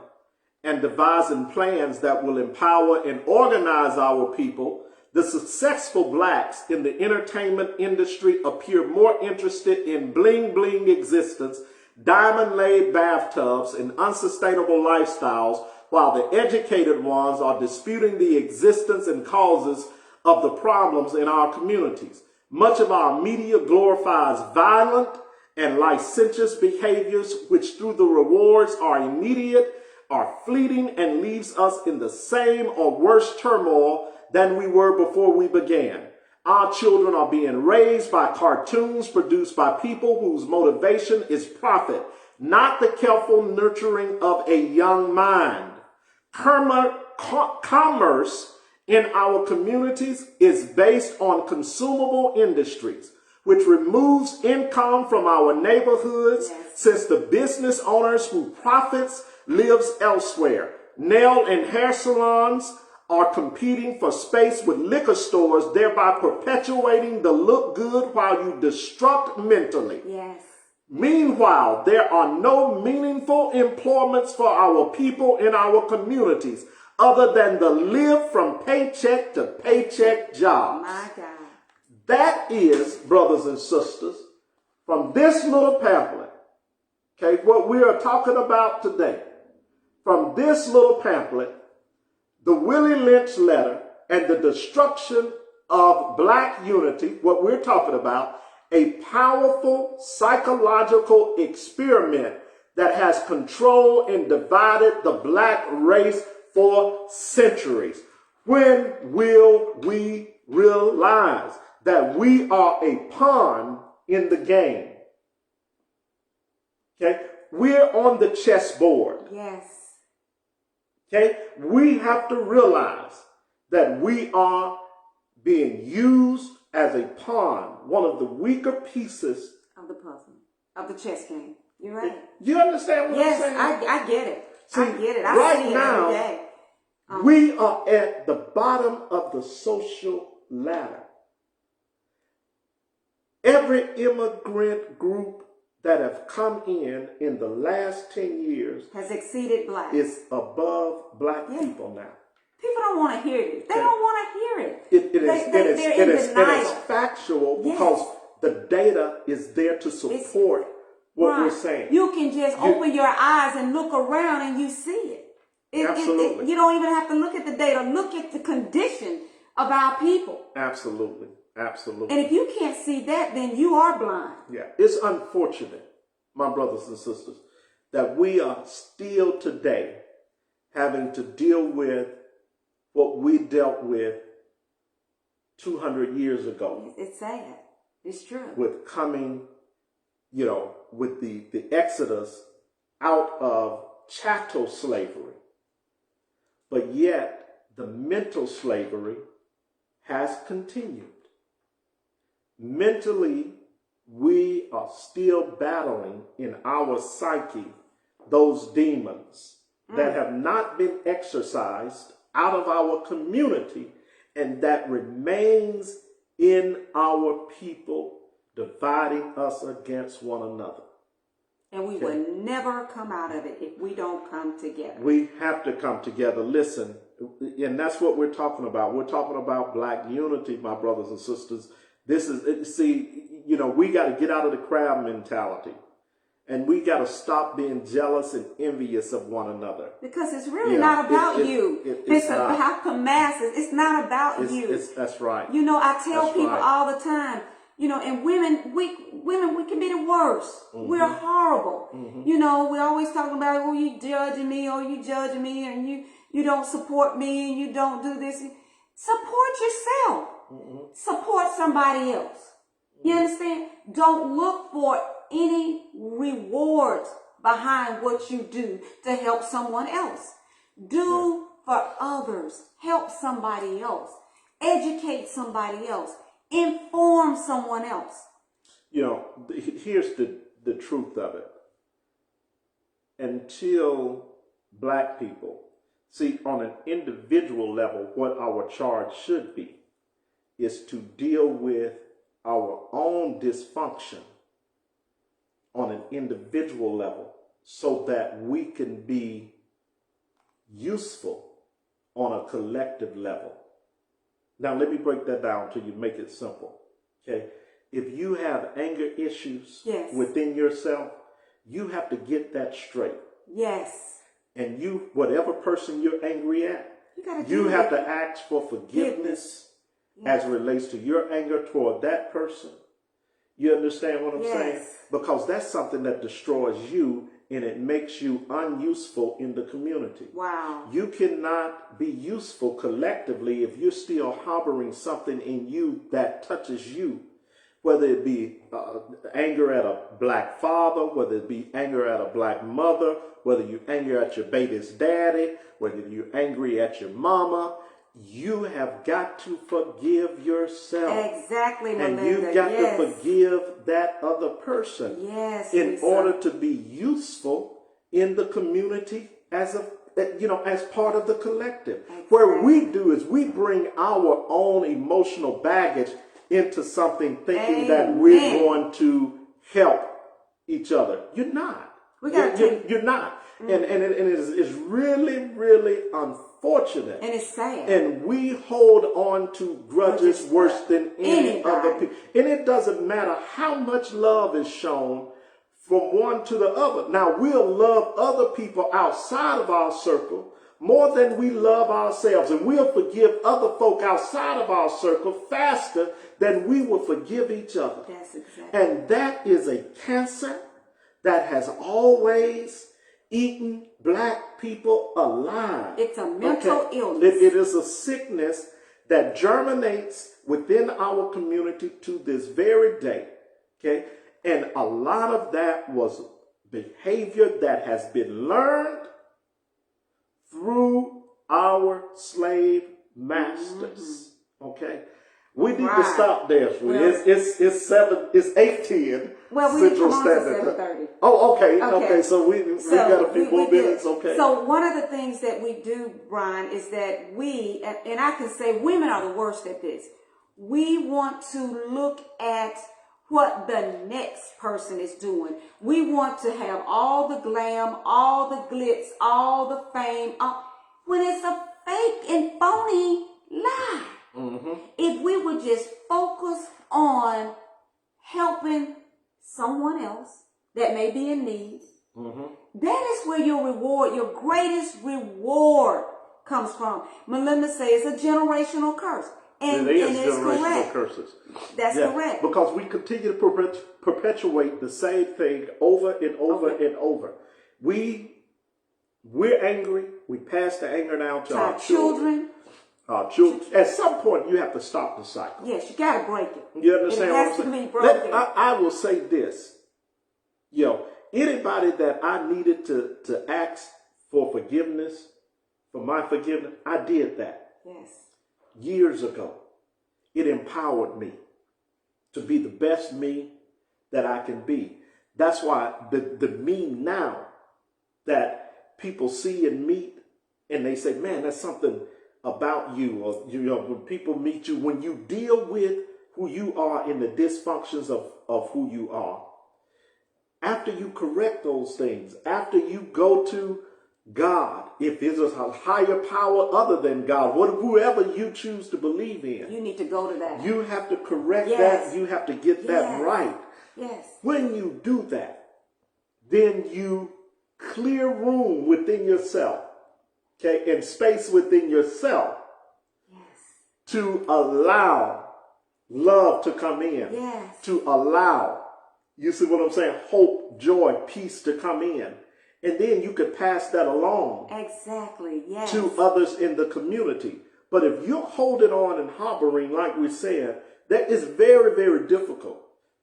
and devising plans that will empower and organize our people. The successful blacks in the entertainment industry appear more interested in bling-bling existence, diamond-laid bathtubs, and unsustainable lifestyles, while the educated ones are disputing the existence and causes of the problems in our communities. Much of our media glorifies violent and licentious behaviors, which through the rewards are immediate, are fleeting, and leaves us in the same or worse turmoil than we were before we began. Our children are being raised by cartoons produced by people whose motivation is profit, not the careful nurturing of a young mind. Commerce in our communities is based on consumable industries, which removes income from our neighborhoods, since the business owners who profits lives elsewhere. Nail and hair salons are competing for space with liquor stores, thereby perpetuating the look good while you destruct mentally. Yes. Meanwhile, there are no meaningful employments for our people in our communities other than the live from paycheck to paycheck jobs. My God. That is, brothers and sisters, from this little pamphlet, okay, what we are talking about today, from this little pamphlet, the Willie Lynch letter and the destruction of black unity, what we're talking about, a powerful psychological experiment that has controlled and divided the black race for centuries. When will we realize that we are a pawn in the game? Okay, we're on the chessboard. Yes. Okay, we have to realize that we are being used as a pawn, one of the weaker pieces Of the puzzle, of the chess game. You're right. You understand what Yes, I'm saying? I get it. See, I get it. I right see it now, every day. we are at the bottom of the social ladder. Every immigrant group that have come in the last 10 years has exceeded black. is above black people now. People don't want to hear it. They don't want to hear it. It is factual because the data is there to support what we're saying. You can just open your eyes and look around and you see it. Absolutely. You don't even have to look at the data. Look at the condition of our people. Absolutely. Absolutely. And if you can't see that, then you are blind. Yeah. It's unfortunate, my brothers and sisters, that we are still today having to deal with what we dealt with 200 years ago. It's sad. It's true. With coming, with the exodus out of chattel slavery. But yet, the mental slavery has continued. Mentally, we are still battling in our psyche those demons that have not been exorcised out of our community and that remains in our people, dividing us against one another. And we will never come out of it if we don't come together. We have to come together. Listen, and that's what we're talking about. We're talking about black unity, my brothers and sisters. We got to get out of the crowd mentality. And we got to stop being jealous and envious of one another. Because it's really not about you. It's about the masses. It's not about you. That's right. I tell people all the time, and women, we can be the worst. Mm-hmm. We're horrible. Mm-hmm. We're always talking about, oh, you judging me, and you don't support me, and you don't do this. Support yourself. Mm-hmm. Support somebody else. You understand? Don't look for any rewards behind what you do to help someone else. Do for others. Help somebody else. Educate somebody else. Inform someone else. Here's the truth of it. Until black people see on an individual level what our charge should be is to deal with our own dysfunction on an individual level so that we can be useful on a collective level. Now, let me break that down to you, make it simple. Okay? If you have anger issues within yourself, you have to get that straight. Yes. And whatever person you're angry at, you have to ask for forgiveness as it relates to your anger toward that person. You understand what I'm saying? Because that's something that destroys you and it makes you unuseful in the community. Wow. You cannot be useful collectively if you're still harboring something in you that touches you, whether it be anger at a black father, whether it be anger at a black mother, whether you anger at your baby's daddy, whether you're angry at your mama. You have got to forgive yourself. Exactly, Melinda. And you've got to forgive that other person. Yes. In order to be useful in the community as part of the collective. Exactly. Where we do is we bring our own emotional baggage into something thinking that we're going to help each other. You're not. You're not. And it is really, really unfortunate. And it's sad. And we hold on to grudges worse than any other people. And it doesn't matter how much love is shown from one to the other. Now, we'll love other people outside of our circle more than we love ourselves. And we'll forgive other folk outside of our circle faster than we will forgive each other. That's exactly. And that is a cancer that has always eaten black people alive. It's a mental illness. It is a sickness that germinates within our community to this very day. Okay? And a lot of that was behavior that has been learned through our slave masters. Okay? We need to stop there, sweetie. Well, it's 8:10. Well, we need to come on to 7:30. Oh, okay. So we got a few more minutes. Okay. So one of the things that we do, Brian, is that we, and I can say women are the worst at this. We want to look at what the next person is doing. We want to have all the glam, all the glitz, all the fame, when it's a fake and phony lie. If we would just focus on helping someone else that may be in need, that is where your reward, your greatest reward comes from. Melinda says it's a generational curse. And it is it's generational correct. curses. That's correct. Because we continue to perpetuate the same thing over and over and over. We're angry. We pass the anger down to our children. At some point, you have to stop the cycle. Yes, you got to break it. You understand it what has I'm saying? to be broken. I will say this. Anybody that I needed to ask for forgiveness, for my forgiveness, I did that. Yes. Years ago. It empowered me to be the best me that I can be. That's why the me now that people see and meet and they say, man, that's something about you. Or, when people meet you, when you deal with who you are in the dysfunctions of who you are, after you correct those things, after you go to God, if there's a higher power other than God, whoever you choose to believe in, you need to go to that. You have to correct that. You have to get that right. Yes. When you do that, then you clear room within yourself, okay, and space within yourself to allow love to come in, to allow, you see what I'm saying, hope, joy, peace to come in. And then you could pass that along to others in the community. But if you're holding on and harboring, like we said, that is very, very difficult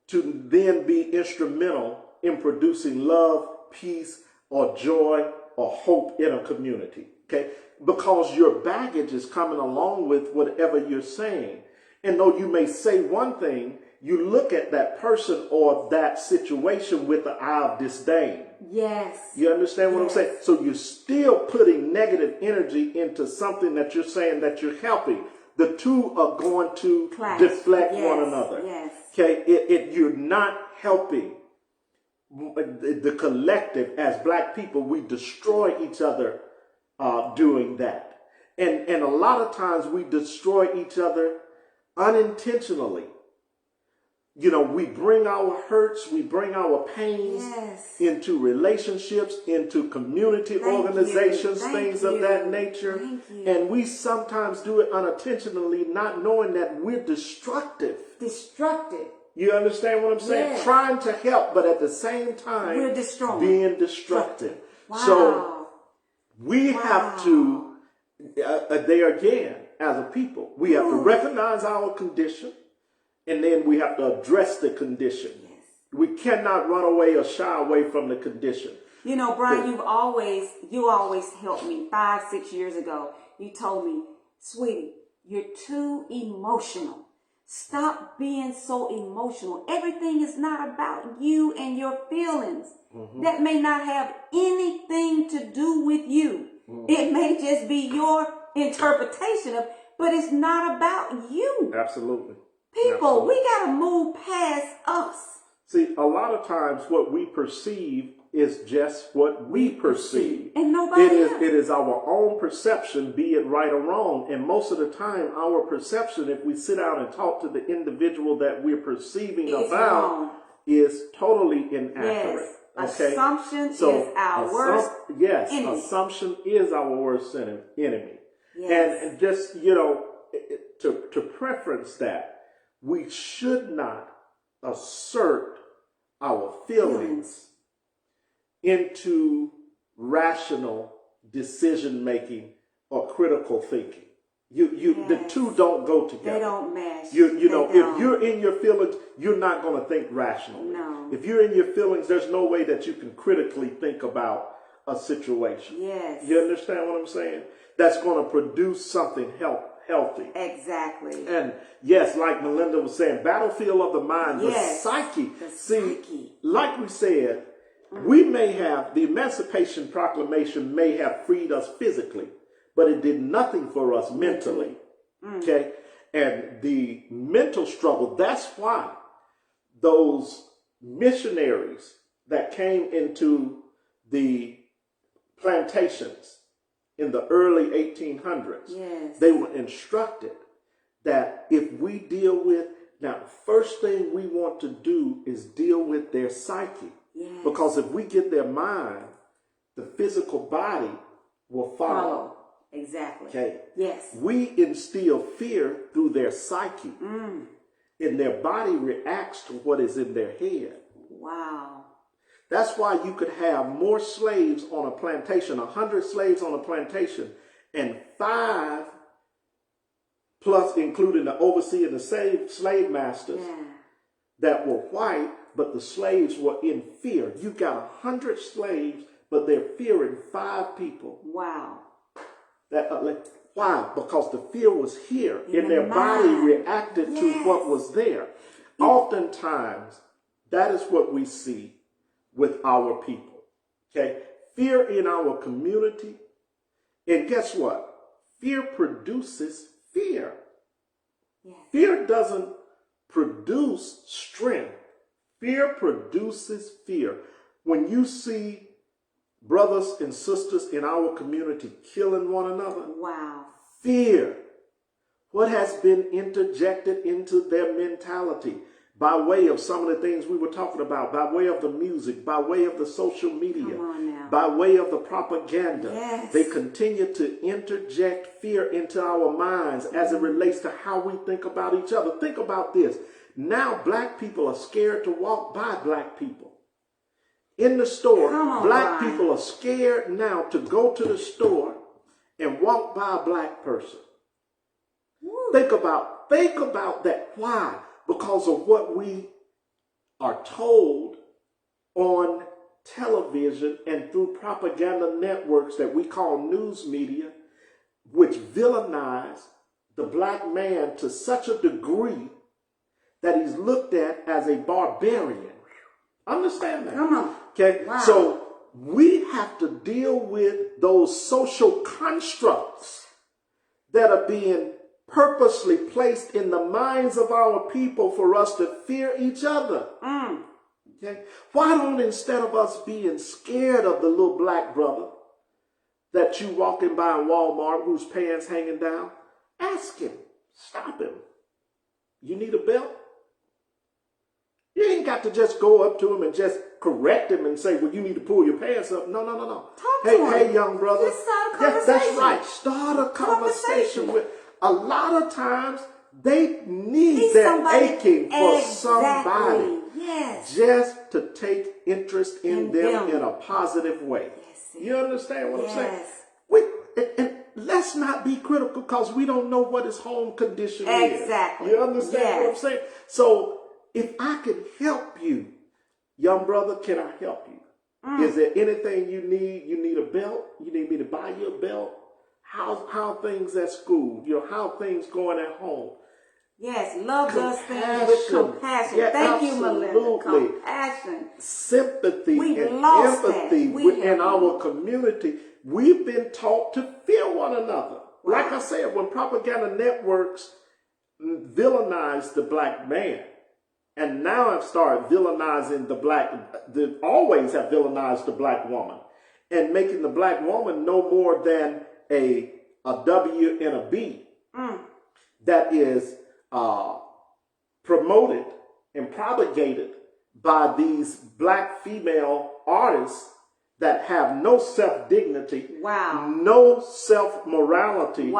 to then be instrumental in producing love, peace, or joy, or hope in a community. Okay? Because your baggage is coming along with whatever you're saying. And though you may say one thing, you look at that person or that situation with the eye of disdain. Yes. You understand what I'm saying? So you're still putting negative energy into something that you're saying that you're helping. The two are going to deflect one another. Yes. Okay? You're not helping the collective. As black people, we destroy each other doing that. And a lot of times we destroy each other unintentionally. We bring our hurts, we bring our pains into relationships, into community organizations, things of that nature. And we sometimes do it unintentionally, not knowing that we're destructive. You understand what I'm saying? Yes. Trying to help, but at the same time, we're destroying. Being destructive. Wow. So we have to, there again, as a people, we have to recognize our condition. And then we have to address the condition. Yes. We cannot run away or shy away from the condition. Brian, you always helped me 5-6 years ago. You told me, sweetie, you're too emotional. Stop being so emotional. Everything is not about you and your feelings. That may not have anything to do with you. It may just be your interpretation of, but it's not about you. Absolutely. People, we got to move past us. See, a lot of times what we perceive is just what we perceive. And nobody else. It is our own perception, be it right or wrong. And most of the time, our perception, if we sit down and talk to the individual that we're perceiving about, is totally inaccurate. Yes. Okay? Assumption is our worst enemy. Assumption is our worst enemy. Yes. And just, to preference that, we should not assert our feelings into rational decision making or critical thinking. The two don't go together. They don't mesh. If you're in your feelings, you're not going to think rationally. No. If you're in your feelings, there's no way that you can critically think about a situation. Yes. You understand what I'm saying? That's going to produce something healthy. Exactly. And yes, like Melinda was saying, battlefield of the mind, the psyche. Like we said, we may have, the Emancipation Proclamation may have freed us physically, but it did nothing for us mentally. Okay? And the mental struggle, that's why those missionaries that came into the plantations in the early 1800s, they were instructed that if we deal with, now the first thing we want to do is deal with their psyche. Because if we get their mind, the physical body will follow. Exactly. Okay. Yes. We instill fear through their psyche. And their body reacts to what is in their head. Wow. That's why you could have more slaves on a plantation, 100 slaves on a plantation, and 5 plus including the overseer and the slave masters that were white, but the slaves were in fear. You got 100 slaves, but they're fearing 5 people. Wow. Why? Because the fear was here, and their body reacted to what was there. Oftentimes, that is what we see with our people. Okay? Fear in our community. And guess what? Fear produces fear. Fear doesn't produce strength. Fear produces fear. When you see brothers and sisters in our community killing one another, fear. What has been interjected into their mentality by way of some of the things we were talking about, by way of the music, by way of the social media, by way of the propaganda. They continue to interject fear into our minds as it relates to how we think about each other. Think about this. Now black people are scared to walk by black people. In the store, black people are scared now to go to the store and walk by a black person. Think about that. Why? Because of what we are told on television and through propaganda networks that we call news media, which villainize the black man to such a degree that he's looked at as a barbarian. Understand that? Okay? So we have to deal with those social constructs that are being purposely placed in the minds of our people for us to fear each other. Okay? Why don't, instead of us being scared of the little black brother that you walking by in Walmart whose pants hanging down, ask him, stop him. You need a belt? You ain't got to just go up to him and just correct him and say, well, you need to pull your pants up. No. Talk to him. Hey, young brother. Just start a conversation. That's right. Start a conversation with. A lot of times they need that aching for somebody just to take interest in them in a positive way. You understand what I'm saying? And let's not be critical because we don't know what his home condition is. You understand what I'm saying? So if I can help you, young brother, can I help you? Is there anything you need? You need a belt? You need me to buy you a belt? How things at school? How things going at home? Yes, love does things with compassion. Thank you, Melinda. Compassion. Sympathy and empathy within our community. We've been taught to fear one another. Like I said, when propaganda networks villainize the black man, and now have started villainizing always have villainized the black woman and making the black woman no more than a W and a B that is promoted and propagated by these black female artists that have no self-dignity, no self-morality,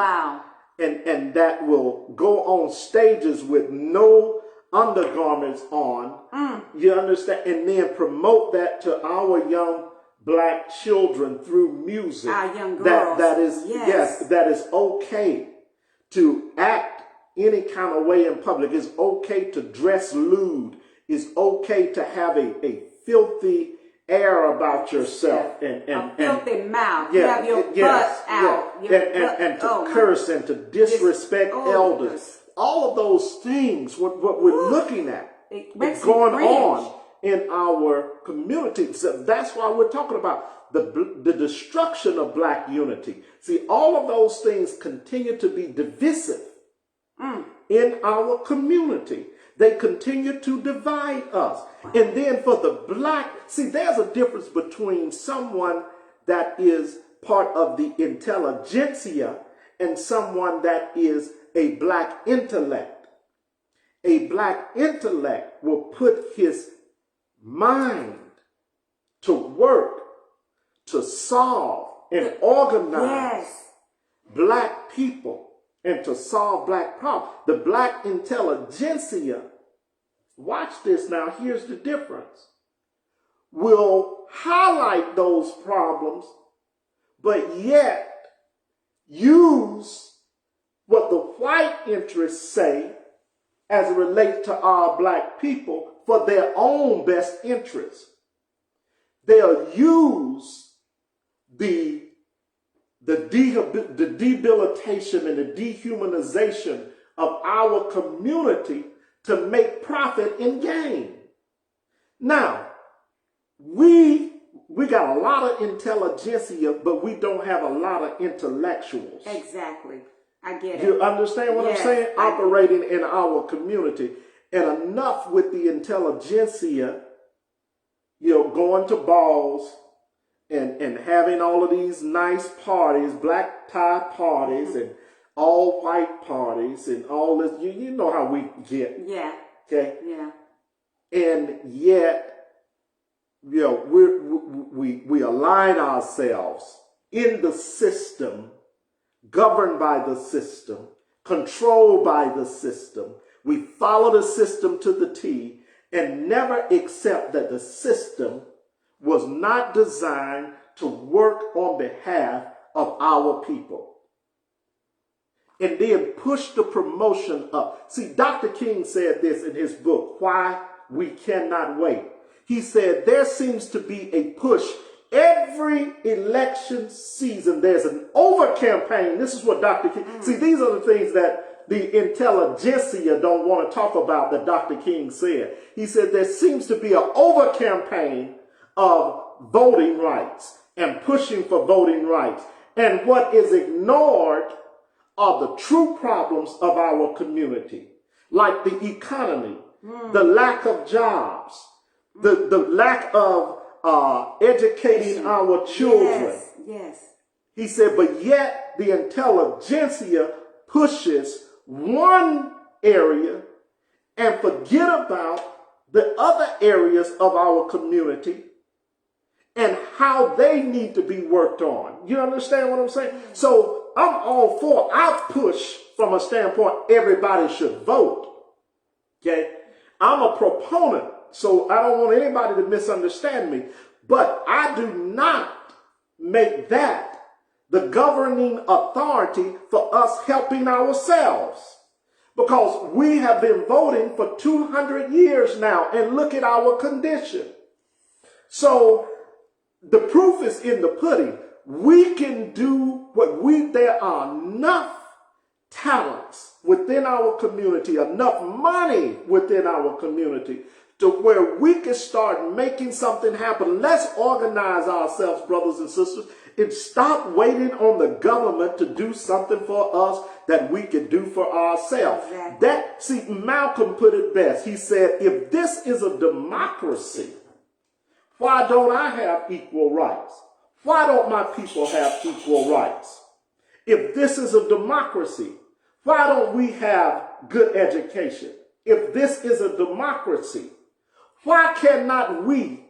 and that will go on stages with no undergarments on, you understand, and then promote that to our young black children through music. Our young girls. That is, that is okay to act any kind of way in public. It's okay to dress lewd. It's okay to have a filthy air about yourself and a filthy mouth. You have your butt out. And to curse and to disrespect elders. All of those things, what we're looking at, it's going on in our community. So that's why we're talking about the destruction of black unity. See, all of those things continue to be divisive in our community. They continue to divide us. And then for the black, see, there's a difference between someone that is part of the intelligentsia and someone that is a black intellect. A black intellect will put his mind to work to solve and organize black people and to solve black problems. The black intelligentsia, watch this now, here's the difference, will highlight those problems, but yet use what the white interests say as it relates to our black people for their own best interests. They'll use the debilitation and the dehumanization of our community to make profit and gain. Now, we got a lot of intelligentsia, but we don't have a lot of intellectuals. Exactly. I get it. You understand what I'm saying? Operating in our community. And enough with the intelligentsia, going to balls and having all of these nice parties, black tie parties and all white parties and all this. You know how we get. Yeah. Okay? Yeah. And yet, we align ourselves in the system, governed by the system, controlled by the system. We follow the system to the T and never accept that the system was not designed to work on behalf of our people. And then push the promotion up. See, Dr. King said this in his book, Why We Cannot Wait. He said there seems to be a push every election season. There's an over campaign. This is what Dr. King, see, these are the things that the intelligentsia don't want to talk about that Dr. King said. He said there seems to be an over campaign of voting rights and pushing for voting rights. And what is ignored are the true problems of our community, like the economy, the lack of jobs, the lack of educating our children. Yes. He said, but yet the intelligentsia pushes one area and forget about the other areas of our community and how they need to be worked on. You understand what I'm saying? So I'm all for, I push from a standpoint, everybody should vote. Okay? I'm a proponent, so I don't want anybody to misunderstand me, but I do not make that the governing authority for us helping ourselves. Because we have been voting for 200 years now, and look at our condition. So the proof is in the pudding. We can do there are enough talents within our community, enough money within our community to where we can start making something happen. Let's organize ourselves, brothers and sisters, and stop waiting on the government to do something for us that we can do for ourselves. Exactly. Malcolm put it best. He said, if this is a democracy, why don't I have equal rights? Why don't my people have equal rights? If this is a democracy, why don't we have good education? If this is a democracy, why cannot we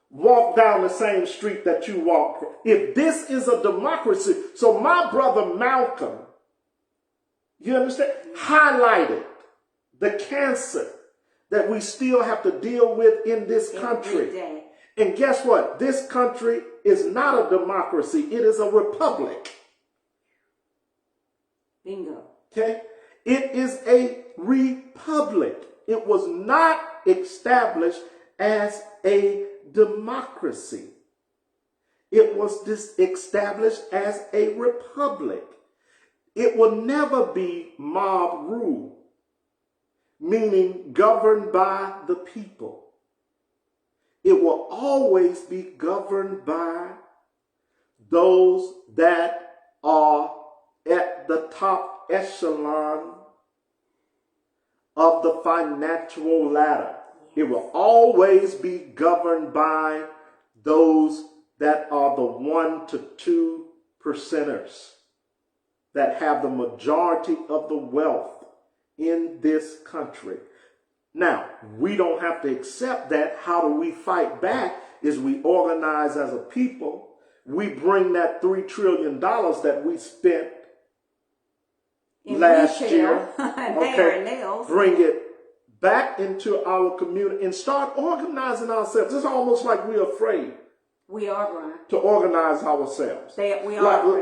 walk down the same street that you walk? If this is a democracy, so my brother Malcolm, you understand, highlighted the cancer that we still have to deal with in this country. And guess what? This country is not a democracy. It is a republic. Bingo. Okay? It is a republic. It was not established as a democracy. It was established as a republic. It will never be mob rule, meaning governed by the people. It will always be governed by those that are at the top echelon of the financial ladder. It will always be governed by those that are the 1 to 2%ers that have the majority of the wealth in this country. Now, we don't have to accept that. How do we fight back? Is we organize as a people. We bring that $3 trillion that we spent in last retail, year, hair and nails, bring it back into our community and start organizing ourselves. It's almost like we're afraid. We are, Brian, to organize ourselves. We are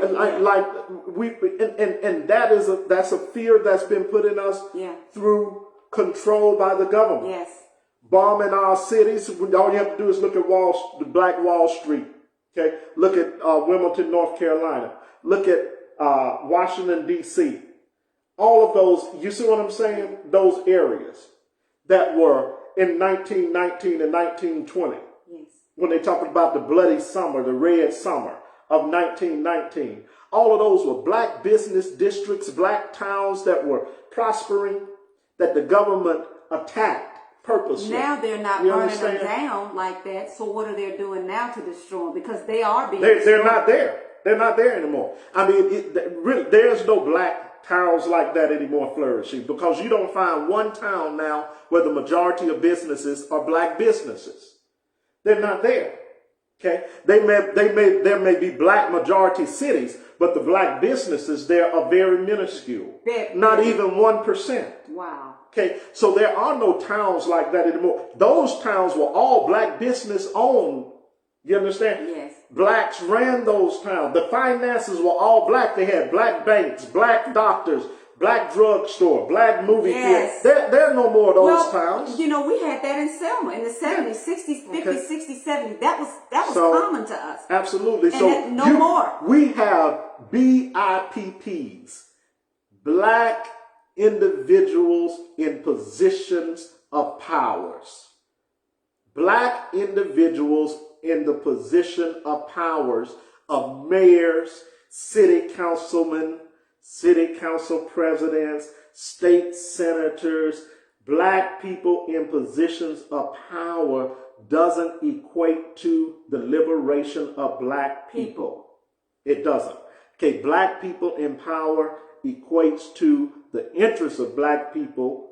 that's a fear that's been put in us through control by the government. Yes. Bombing our cities. All you have to do is look at the Black Wall Street. Okay. Look at Wilmington, North Carolina. Look at Washington, D.C. All of those, you see what I'm saying? Those areas that were in 1919 and 1920. Yes. When they talk about the bloody summer, the red summer of 1919. All of those were black business districts, black towns that were prospering, that the government attacked purposely. Now they're not burning them down like that. So what are they doing now to destroy them? Because they are being destroyed. They're not there. They're not there anymore. I mean, really, there's no black towns like that anymore flourishing, because you don't find one town now where the majority of businesses are black businesses. They're not there. Okay, there may be black majority cities, but the black businesses there are very minuscule. Not even 1%. Wow. Okay, so there are no towns like that anymore. Those towns were all black business owned. You understand? Yes. Blacks ran those towns. The finances were all black. They had black banks, black doctors, black drugstore, black movie theaters. There are no more of those towns. You know, we had that in Selma in the 70s, 60s, 50s, 60s, 70s. That was common to us. Absolutely. And no more. We have BIPPs, black individuals in positions of powers. Black individuals in the position of powers of mayors, city councilmen, city council presidents, state senators. Black people in positions of power doesn't equate to the liberation of black people. It doesn't. Okay, black people in power equates to the interests of black people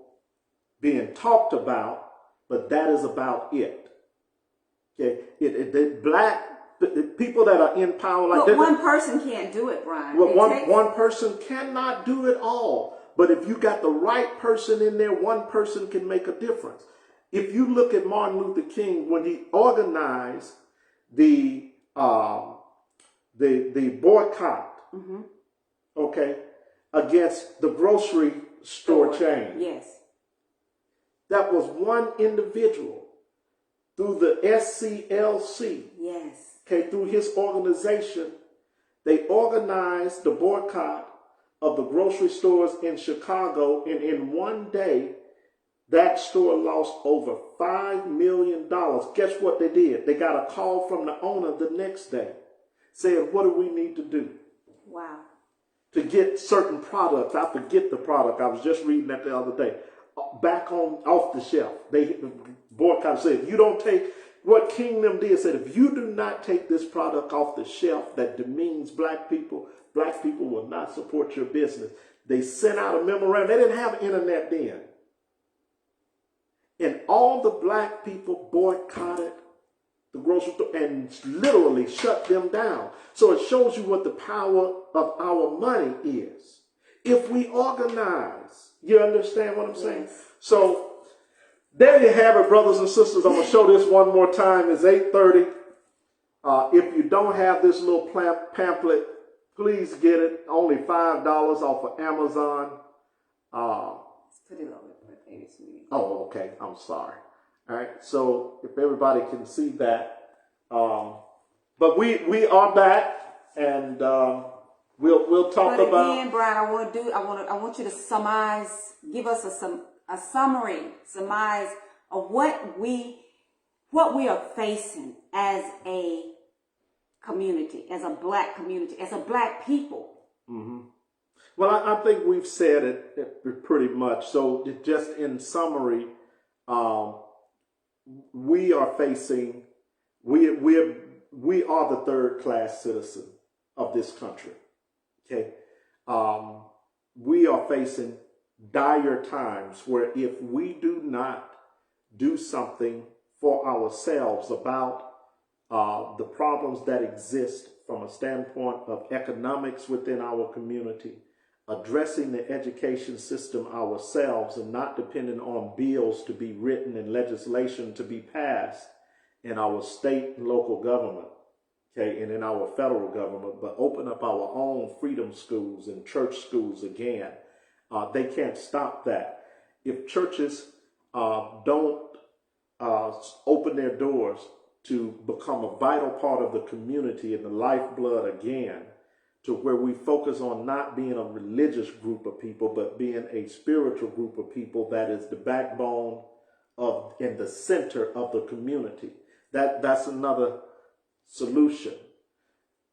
being talked about, but that is about it. Okay, the people that are in power like that. But one person can't do it, Brian. Well, one person cannot do it all. But if you got the right person in there, one person can make a difference. If you look at Martin Luther King, when he organized the boycott, okay, against the grocery store chain. Yes. That was one individual through the SCLC. Yes. Okay, through his organization, they organized the boycott of the grocery stores in Chicago, and in one day, That store lost over $5 million. Guess what they did? They got a call from the owner the next day saying, what do we need to do? Wow. To get certain products. I forget the product. I was just reading that the other day. Back off the shelf. They boycott said, if you don't take what Kingdom did, said, if you do not take this product off the shelf that demeans black people will not support your business. They sent out a memorandum. They didn't have internet then. And all the black people boycotted the grocery store and literally shut them down. So it shows you what the power of our money is. If we organize, you understand what I'm saying? Yes. So there you have it, brothers and sisters. I'm going to show this one more time. It's 8:30. If you don't have this little pamphlet, please get it. Only $5 off of Amazon. It's pretty low, baby, sweetie. Oh, okay. I'm sorry. All right. So if everybody can see that, but we are back, and we'll talk but about. Again, Brian, I want you to surmise. Give us a summary, surmise of what we are facing as a community, as a black community, as a black people. Mm-hmm. Well, I think we've said it pretty much. So just in summary, we are facing, we are the third class citizen of this country. Okay. We are facing dire times where if we do not do something for ourselves about the problems that exist from a standpoint of economics within our community, addressing the education system ourselves and not depending on bills to be written and legislation to be passed in our state and local government, okay, and in our federal government, but open up our own freedom schools and church schools again. They can't stop that. If churches don't open their doors to become a vital part of the community and the lifeblood again, to where we focus on not being a religious group of people, but being a spiritual group of people that is the backbone of and the center of the community. That's another solution.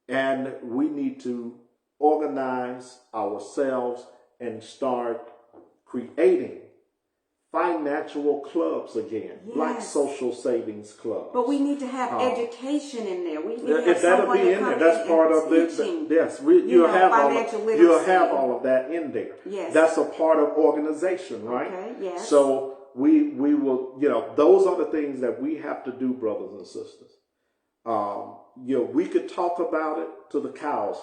And we need to organize ourselves and start creating financial clubs again, Yes. like social savings clubs. But we need to have education in there. We need to have if that'll someone be to in there, come that's in part and of this. teaching, Yes, you'll have all of that in there. Yes. That's a part of organization, right? Okay, yes. So we will, those are the things that we have to do, brothers and sisters. We could talk about it till the cows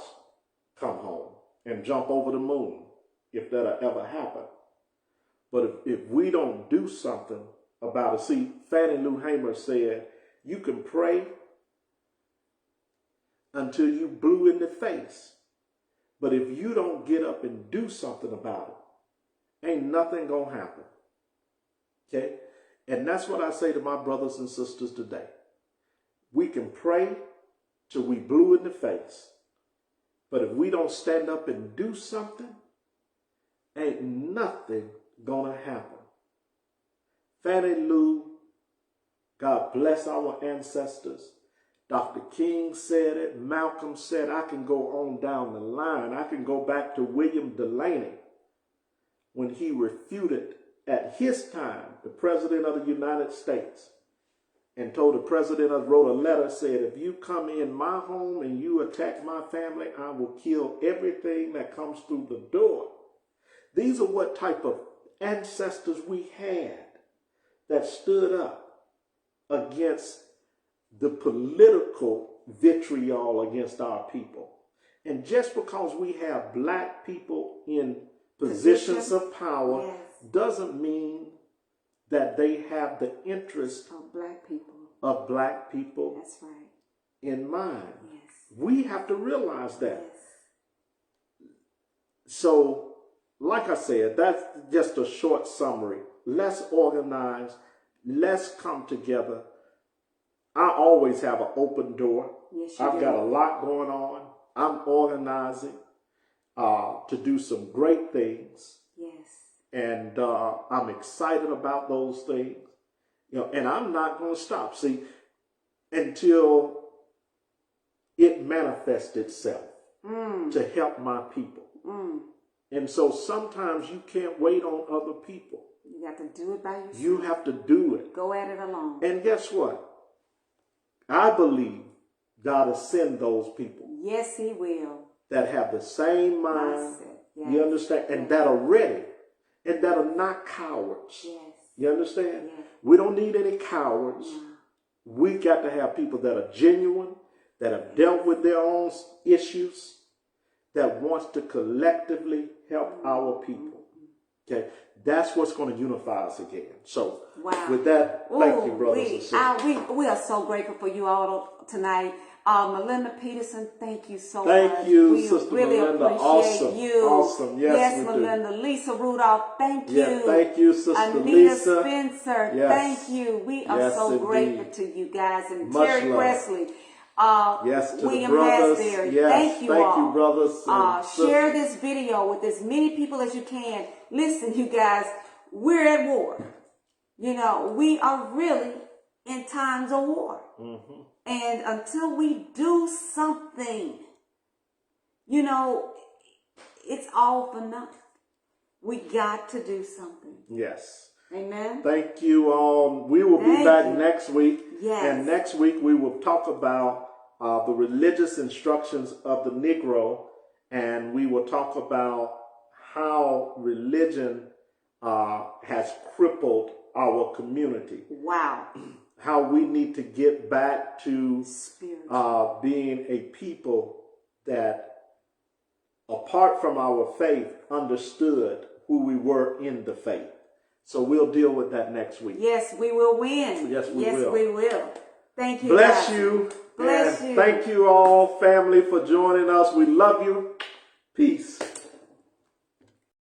come home and jump over the moon, if that'll ever happen. But if we don't do something about it, see, Fannie Lou Hamer said, you can pray until you blue in the face. But if you don't get up and do something about it, ain't nothing gonna happen. Okay? And that's what I say to my brothers and sisters today. We can pray till we blue in the face. But if we don't stand up and do something, ain't nothing gonna happen. Fannie Lou, God bless our ancestors. Dr. King said it. Malcolm said, I can go on down the line. I can go back to William Delaney when he refuted at his time the President of the United States and told the President, wrote a letter, said, if you come in my home and you attack my family, I will kill everything that comes through the door. These are what type of ancestors we had that stood up against the political vitriol against our people. And just because we have black people in positions of power, yes, doesn't mean that they have the interest of black people That's right. in mind. Yes. We have to realize that. Yes. So, like I said, that's just a short summary. Let's organize. Let's come together. I always have an open door. Yes, I've got a lot going on. I'm organizing to do some great things. Yes. And I'm excited about those things. And I'm not going to stop. See, until it manifests itself to help my people. And so sometimes you can't wait on other people. You have to do it by yourself. You have to do it. Go at it alone. And guess what? I believe God will send those people. Yes, He will. That have the same mind. Yes. You understand? And that are ready. And that are not cowards. Yes. You understand? Yes. We don't need any cowards. No. We got to have people that are genuine, that have dealt with their own issues, that wants to collectively help our people. Okay? That's what's going to unify us again. So, with that, thank you, brothers and sisters. We are so grateful for you all tonight. Melinda Peterson, thank you so much. Thank you, we Sister really Melinda. Appreciate Awesome. you. Awesome. Yes, we Melinda. do. Lisa Rudolph, thank you. Yes, thank you, Sister Anita Lisa. Spencer, Yes. thank you. We are Yes, so indeed. grateful to you guys. And Much Terry love. Presley. Yes, to William the brothers. Hasbury, Yes, thank you all. you, brothers. And share this video with as many people as you can. Listen, you guys, we're at war. We are really in times of war. And until we do something, it's all for nothing. We got to do something. Yes. Amen. Thank you all. We will be back next week. Yes. And next week we will talk about the religious instructions of the Negro. And we will talk about how religion has crippled our community. Wow. How we need to get back to being a people that, apart from our faith, understood who we were in the faith. So we'll deal with that next week. Yes, we will win. Yes, we will. Yes, we will. Thank you. Bless guys. you. Bless and you. Thank you all, family, for joining us. We love you. Peace.